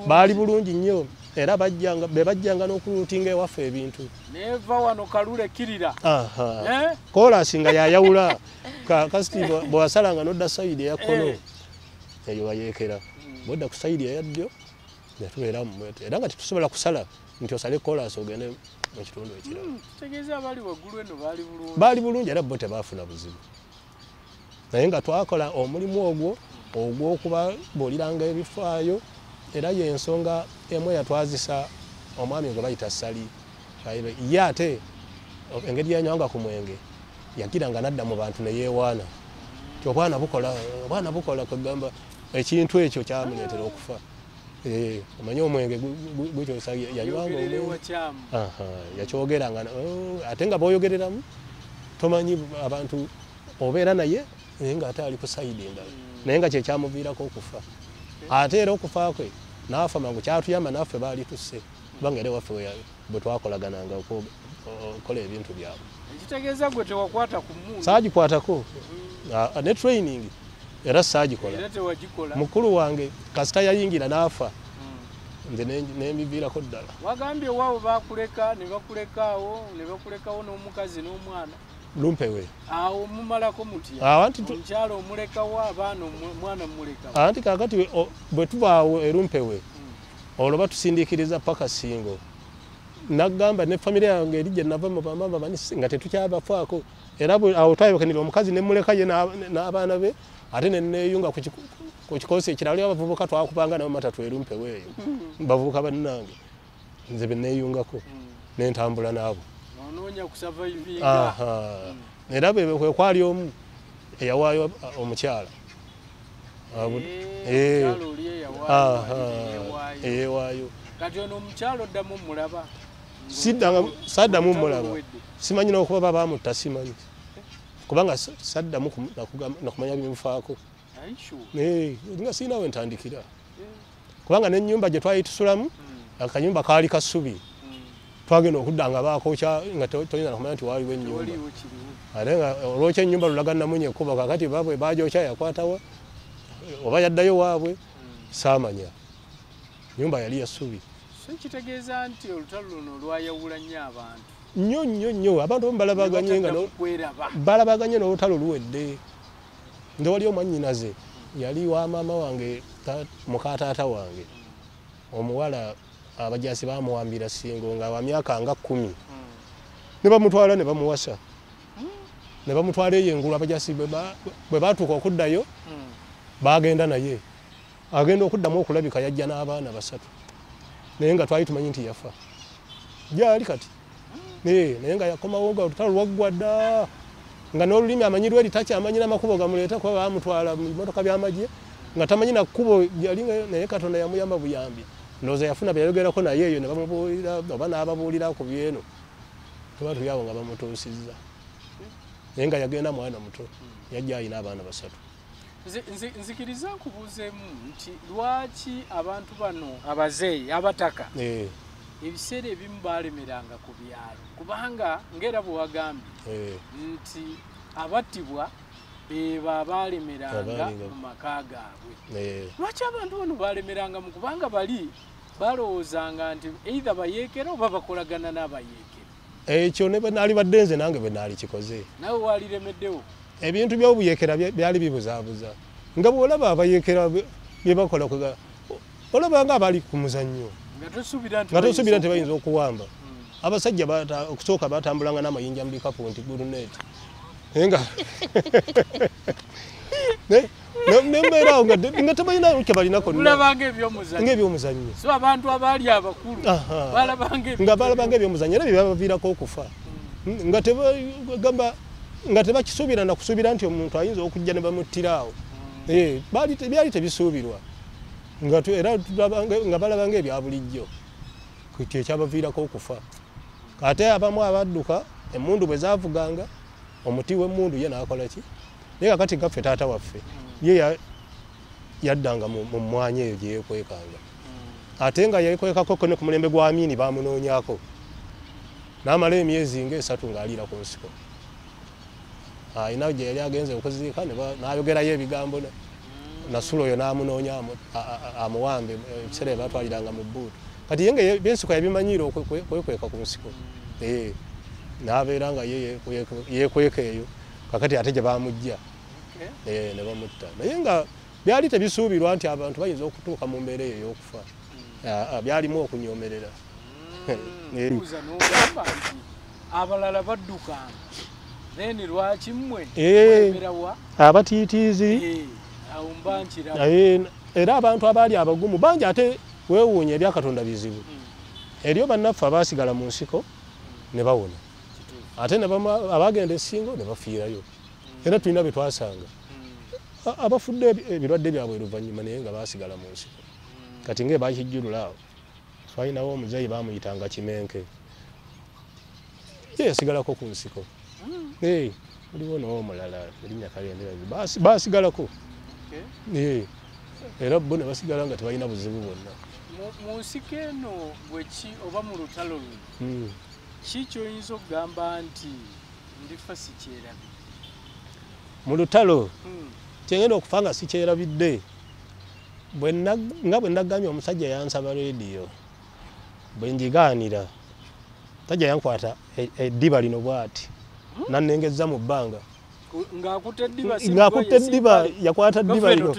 baali bulungi nnyo era bajjanga n'okuluutinga ewaffe ebintu neva wano Kalule kirira koolasi nga yayawula kasiti bwewasalanga nodda sayidi eyakkono eyo wayeekera bodda ku sayidi eyaddyo netubeera era nga tetusobola kusala nti osale koolasi ogende mu kitundu ekirala kitegeeza abaali waggulu eno baali bulungi era bo tebaafuna buzibu naye nga twakola omulimu ogwo ogw'okuba booliranga ebifaayo era y'ensonga emu yatwazisa omwami gwe bayita Sali ye ate engeri yanywanga ku mwenge yakiranga nadda mu bantu ne yeewaana ti obwana bukola kugamba ekintu ekyo kyamuleetera okufa omanye omwenge gukyosa yanywanga yakyogeranga ate nga booyogereramu tomanyi abantu obeera naye naye nga ate ali ku sayidi endala naye nga kyekyamuviirako okufa ate era okufa kwe naafa mangu kyatuyamba naffe baali tusse kubanga era waffe bwe twakolagananga okukola ebintu byabwe ekitegeeza gwe tewakwata ku mmundu saagikwatako ne training era saagikola mukulu wange kasita yayingira n'afa nze nembiviirako ddala wagambye waabo bakuleka ne bakulekaawo n'omukazi n'omwana lumpewe awo mumalako mutya omukyalo omulekawo abaana omwana mumulekawo anti kakati bwe tubaawo erumpewe olwo batusindikiriza paka Ssingo nagamba ne famire yange eri gye nava mu bamama nga tetukyabafaako era awo twayokenera omukazi nemuleka ye n'abaana be ate neneeyunga ku kikosi ekirala abavubuka twakubanga nabo matatu erumpewe eyo bavubuka bannange nze beneeyungako nentambula naabo era bwe kwali omu eyawaayo omukyala eyewaayo kati ono omukyala oddamu mulaba saddamu mulaba simanyi n'okuba bamutta simanyi kubanga saddamu nakumanya bimufaako nga sirina we ntandikira kubanga n'ennyumba gye twali tusulamu akanyumba kaali kasubi twagenda okudda nga baakokya nga tolina nakumanya nti waaliwo ennyumba ate nga olwokya ennyumba lulagannamunye ekkuba kakati babwe bagyokya yakwatawa oba yaddayo waabwe saamanya nyumba yali yassubi so kitegeeza nti olutalo luno lwayawula nnyo abantu nnyo abantu balabaganye n'olutalo luwedde nze wali omwannyinaze yali wa maama wange muka taata wange omuwala abajasi bamuwambira Ssingo nga wa myaka nga 10 ne bamutwala ne bamuwasa ne bamutwala engulu abajasi bwe batuuka okuddayo bagenda naye agenda okuddamu okulabika yajja n'abaana basatu naye nga twali tumanyi nti yafa gyali kati naye nga yakomawo nga olutalo lwaggwa dda nga n'olulimi amanyi lweri takyamanyi n'amakubo gamuleeta kuba bamutwala mu bimotoka by'amagye nga tamanyi na kkubo yali naye Katonda yamuyamba buyambi ndowooza yafuna byayogerako naye eyo ne bamubuulira oba n'ababuulira ku byeno tuba tuli awo nga bamutuusizza naye nga yagenda mwana muto yajja alina abaana basatu. Nzikiriza nkubuuzeemu nti lwaki abantu bano abazeeyi abataka ebiseera ebimu baalemeranga ku byalo kubanga ng'era bwe wagambye nti abattibwa beba baalemeranga mu maka gaabwe. Lwaki abantu bano baalemeranga mu kubanga bali balowoozanga nti either bayeekera oba bakolagana n'abayeekera? Ekyo ne bwe naali badde nze nange bwe naali kikoze. Nawe waaliremeddewo? Ebintu by'obuyeekera byali bibuzaabuza nga bw'olaba abayeekera bye bakola olaba nga abali ku muzannyo nga tosuubira nti bayinza okuwamba. Abasajja okusooka batambulanga n'amayinja mu bikapu nti guluneeti nga nembeerawo nga tebalina kye balinako ng'ebyomuzannyo. So abantu abaali abakulu nga balabanga ebyomuzannyo era bye babaviirako okufa nga tebakisuubira nakusuubira nti omuntu ayinza okujja ne bamuttiraawo. Byali tebisuubirwa nga balabanga ebya bulijjo kiti ekyabaviirako okufa. Ate abamu abadduka emmundu bwe zaavuganga omuti w'emmundu ye n'akola ki naye kakati ngaffe taata waffe ye yaddanga mu mwanya eyo gye yeekwekanga ate nga yeekwekako ne ku mulembe gwa Amini bamunoonyako n'amala emyezi nga 3 ng'aliira ku nsiko. Ayina gye yali agenze okuziika n'ayogerayo ebigambo Nasulo oyo n'amunoonya amuwambe ebiseera bye batwaliranga mu bbuutu kati ye nga byensiko yabimanyiire okwekweka ku nsiko n'abeera nga yeekweka eyo kakati ate gye bamujja ne bamutta naye nga byali tebisuubirwa nti abantu bayinza okutuuka mu mbeera eyo ey'okufa. Byalimu okunyoomerera. Abalala baddukanga then lwaki mmwe abatiitiizi era abantu abaali abagumu bangi ate weewuunya ebya Katonda bizibu. Eriyo bannaffe abaasigala mu nsiko ne bawona ate abagenda e Ssingo ne bafiirayo era tulina bye twasanga abafudde ebirwadde byabwe oluvannyuma naye nga baasigala mu nsiko. Kati ng'ebakijjulula awo twalinawo omuzeeyi baamuyitanga Kimenke ye yasigalako ku nsiko. Waliwo n'omulala erinnya Kalendera baasigalako era bo ne basigala nga tebalina buzibu bwonna. Mu nsiko eno bweki oba mu lutalo luno ki kyoyinza okugamba nti ndifa sikyerabidde? Mu lutalo kyengenda okufa nga sikyerabidde nga bwe nagambye omusajja yansaba leediyo bwe njigaanira tajja yankwata eddiba lino bw'ati nannengezza mu bbanga ng'akutte eddiba yakwata eddiba lino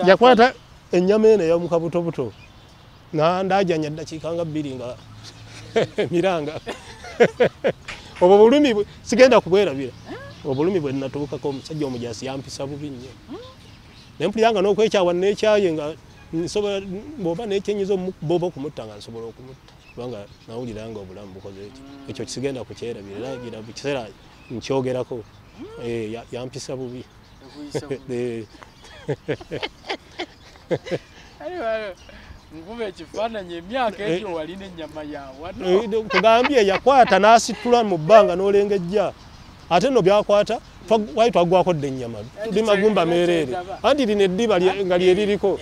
yakwata ennyama eno ey'omu kabutobuto ndajanya eddakiika nga 2 nga miranga obwo bulumi sigenda kubwerabira obulumi bwe natuukako omusajja omujasi yampisa bubi nnyo nempuliranga n'okwekyawa neekyaye nga nsobola bw'oba neekyenyiza omuboba okumutta nga nsobola okumutta kubanga nawuliranga obulamu bukoze eki ekyo kisigenda kukyerabira era gira bukiseera nkyogerako yampisa bubi. Nkuba ekifaananyi emyaka egyo wali n'ennyama yaawa kugambye yakwata n'asitula mu bbanga n'olengejja ate nno byakwata wali twagwako dde ennyama tuli magumba meereere anti lino eddiba nga lyeririko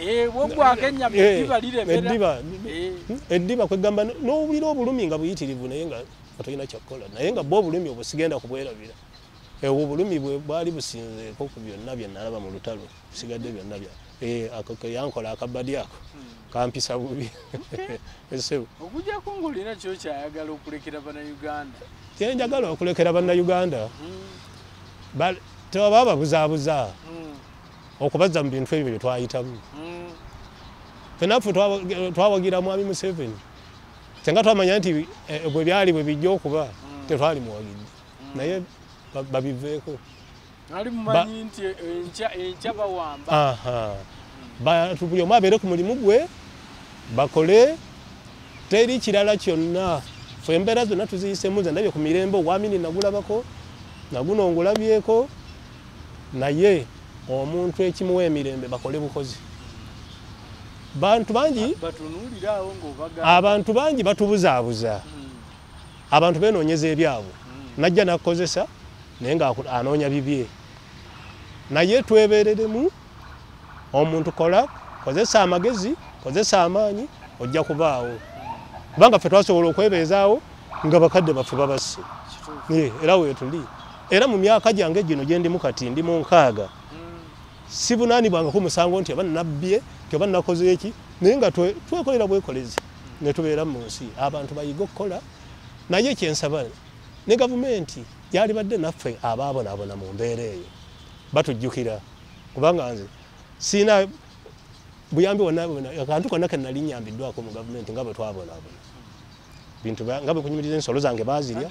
eddiba kwegamba n'owulira obulumi nga buyitirivu naye nga tolina kyakukola naye nga bwe obulumi obwo sigenda kubwerabira. Obulumi bwe bwali businzeeko ku byonna bye nalaba mu lutalo sigadde byonna yankola akabadi ako kampisa bubi. Okujjako ng'olina kyo kyayagala okulekera bannayuganda? Kyenjagala okulekera bannayuganda tebaba babuzaabuza okubazza mu bintu ebyo bye twayitamu fenafu twawagira mwami Museveni senga twamanya nti bwe byali bwe bijja okuba tetwali muwagidde naye babiveeko ali mumanyi nti enkya bawamba bantu buli omu abeere ku mulimu gwe bakole teri kirala kyonna fe embeera zonna tuziyisemu ze ndabye ku mirembe owamini nagulabako naguno ngulabyeko naye omuntu ekimuwa emirembe bakole bukozi bantu bangi abantu bangi batubuzaabuza abantu benoonyeza ebyabwe najja nakozesa naye nga anoonya bibye naye twebereremu omuntu kola kozesa amagezi kozesa amaanyi ojja kubaawo kubanga ffe twasobola okwebeezaawo nga bakadde baffe babasse era weetuli era mu myaka gyange gino gye ndimu kati ndi mu 6 sibunaanibwangako musango nti oba nabbye oba nakoze eki naye nga twekolera bwekolezi ne tubeera mu nsi abantu bayiga okukola naye kyensaba ne gavumenti gyali badde naffe abaabonaabona mu mbeera eyo batujjukira kubanga nze siina buyambi wonna akantu konna ke nali nyambiddwako mu gavumenti nga bwe twabonaabona bintu nga bwe kunyumiriza ensolo zange baazirya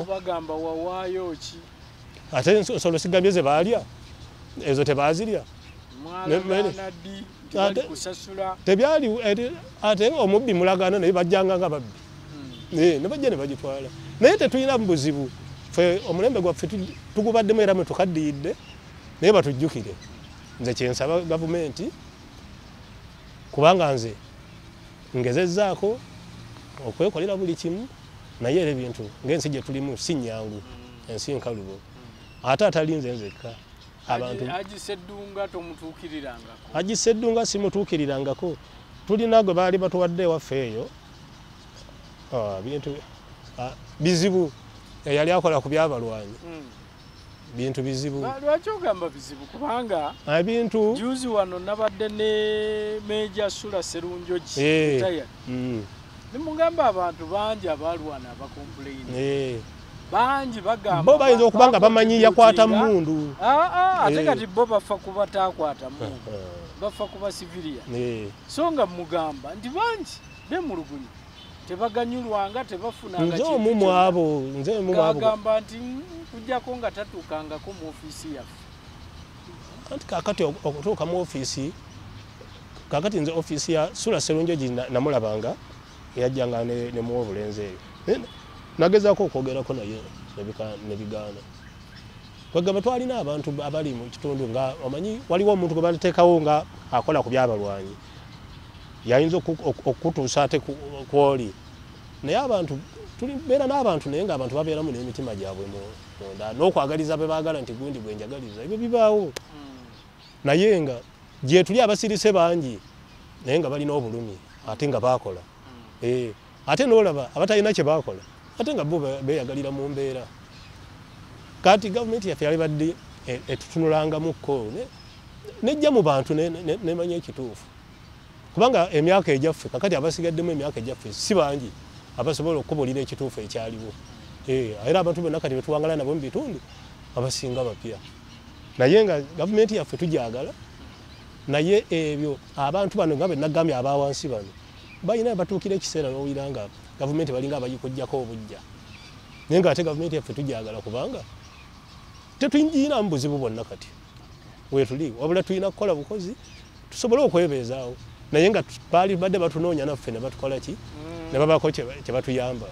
bagamba wawaayo ki ate ensolo sigambye ze baalya ezo tebaazirya tebyali ate omubbi mulagaana naye bajjanga nga babbi ne bajja ne bagitwala naye tetulina buzibu ffe omulembe gwaffe tugubaddemu era mwe tukaddiyidde naye batujjukire nze kyensaba gavumenti kubanga nze ngezezzaako okwekolera buli kimu naye era ebintu ng'ensi gye tulimu si nnyangu ensi nkalubo ate atali nze nzekka abantu agiseddunga tomutuukirirangako agiseddunga simutuukirirangako tulina gwe baali batuwadde ewaffe eyo bintu bizibu eyali akola ku byabalwanyi bintu bizibu lwaki ogamba bizibu kubanga ebintu juzi wano nabadde ne Meja Sula Serunjogi nimugamba abantu bangi abalwana abakomplaini bangi bagamba bo bayinza okuba nga bamanyi yakwata mundu ate kati bo bafa kuba taakwata mundu bafa kuba civilian so nga mugamba nti bangi bemulugunyi tebaganyulwanga tebafunanga nze omumu abo agamba nti kujjako nga tatuukangako mu ofiisi yaffe anti kakati okutuuka mu ofiisi kakati nze ofiisi ya Sula Serunjogi namulabanga yajjanga ne muwa obulenzi eyo nagezaako okwogerako naye ne bigaana kwegamba twalina abantu abali mu kitundu nga omanyi waliwo omuntu gwe bateekawo nga akola ku byabalwanyi yayinza okutuusa ate kwoli naye abantu tulibeera n'abantu naye nga abantu babeeramu n'emitima gyabwe munda n'okwagaliza be baagala nti gundi bwe njagaliza ebyo bibaawo naye nga gye tuli abasirise bangi naye nga balina obulumi ate nga baakola ate n'olaba abatalina kye baakola ate nga bo beeyagalira mu mbeera kati gavumenti yaffe yali badde etutunulangamukko nejja mu bantu nemanya ekituufu kubanga emyaka egyaffe kakati abasigaddemu emyaka egyaffe si bangi abasobola okukubulira ekituufu ekyaliwo era abantu bonna kati betuwangala nabo mu bitundu abasinga bapya naye nga gavumenti yaffe tujagala naye ebyo abantu bano nga benagambye abawansi bano balina batuukira ekiseera n'owulira nga gavumenti balinga abayikojjako obujja naye nga ate gavumenti yaffe tujagala kubanga tetuyingira mu buzibu bwonna kati wetuli wabula tulina kukola bukozi tusobole okwebeezaawo naye nga baali badde batunoonya naffe ne batukola ki ne babaako kye batuyamba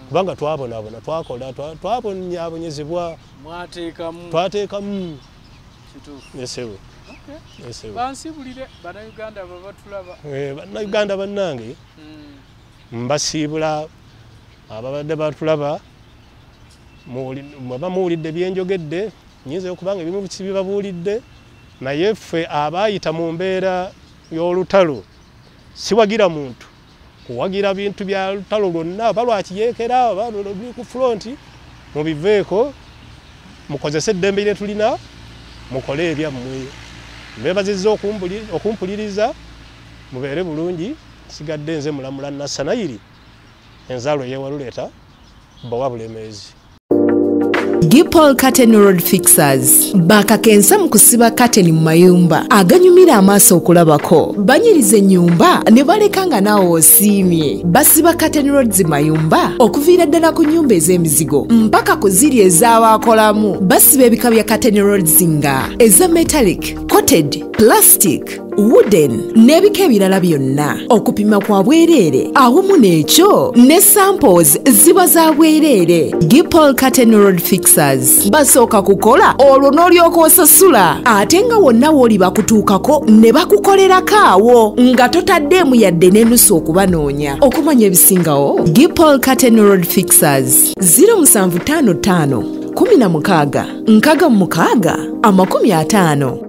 kubanga twabonaabona twakola twabonyabonyezebwa twateekamu esebo bansibulire bannayuganda babatulaba bannayuganda bannange mbasiibula ababadde batulaba mwaba muwulidde byenjogedde nyinza okubanga ebimu sibibabuulidde naye ffe abaayita mu mbeera y'olutalo siwagira muntu kuwagira bintu bya lutalo lwonna oba lwakiyeekera oba luli ku fronti mubiveeko mukozese eddembe lye tulina mukole ebyammwe mbeebazizza okumpuliriza mubeere bulungi sigadde nze mulamula Nassanayiri enzaalo ey'Ewaluleeta bawa Bulemeezi. Gipol Curtain Road Fixers bakakensa mu kusiba curtain mu mayumba aganyumira amaaso okulabako. Banyiriza ennyumba ne baleka nga naawe osiimye. Basiba curtain roads mayumba okuviira ddala ku nnyumba ez'emizigo mpaka ku ziri ez'abaakolamu. Basiba ebika bya curtain roads nga eza metallic, coated, plastic, wooden n'ebika ebirala byonna. Okupima kwa bwereere awamu n'ekyo ne samples ziba za bwereere. Gipol Curtain Road Fixers basooka kukola olwo n'olyoka osasula ate nga wonna w'oli bakutuukako ne bakukolerako awo nga totaddeemu yadde n'ennusu okubanoonya. Okumanya ebisingawo Gipol Curtain Road Fixers 0755 16 66 50.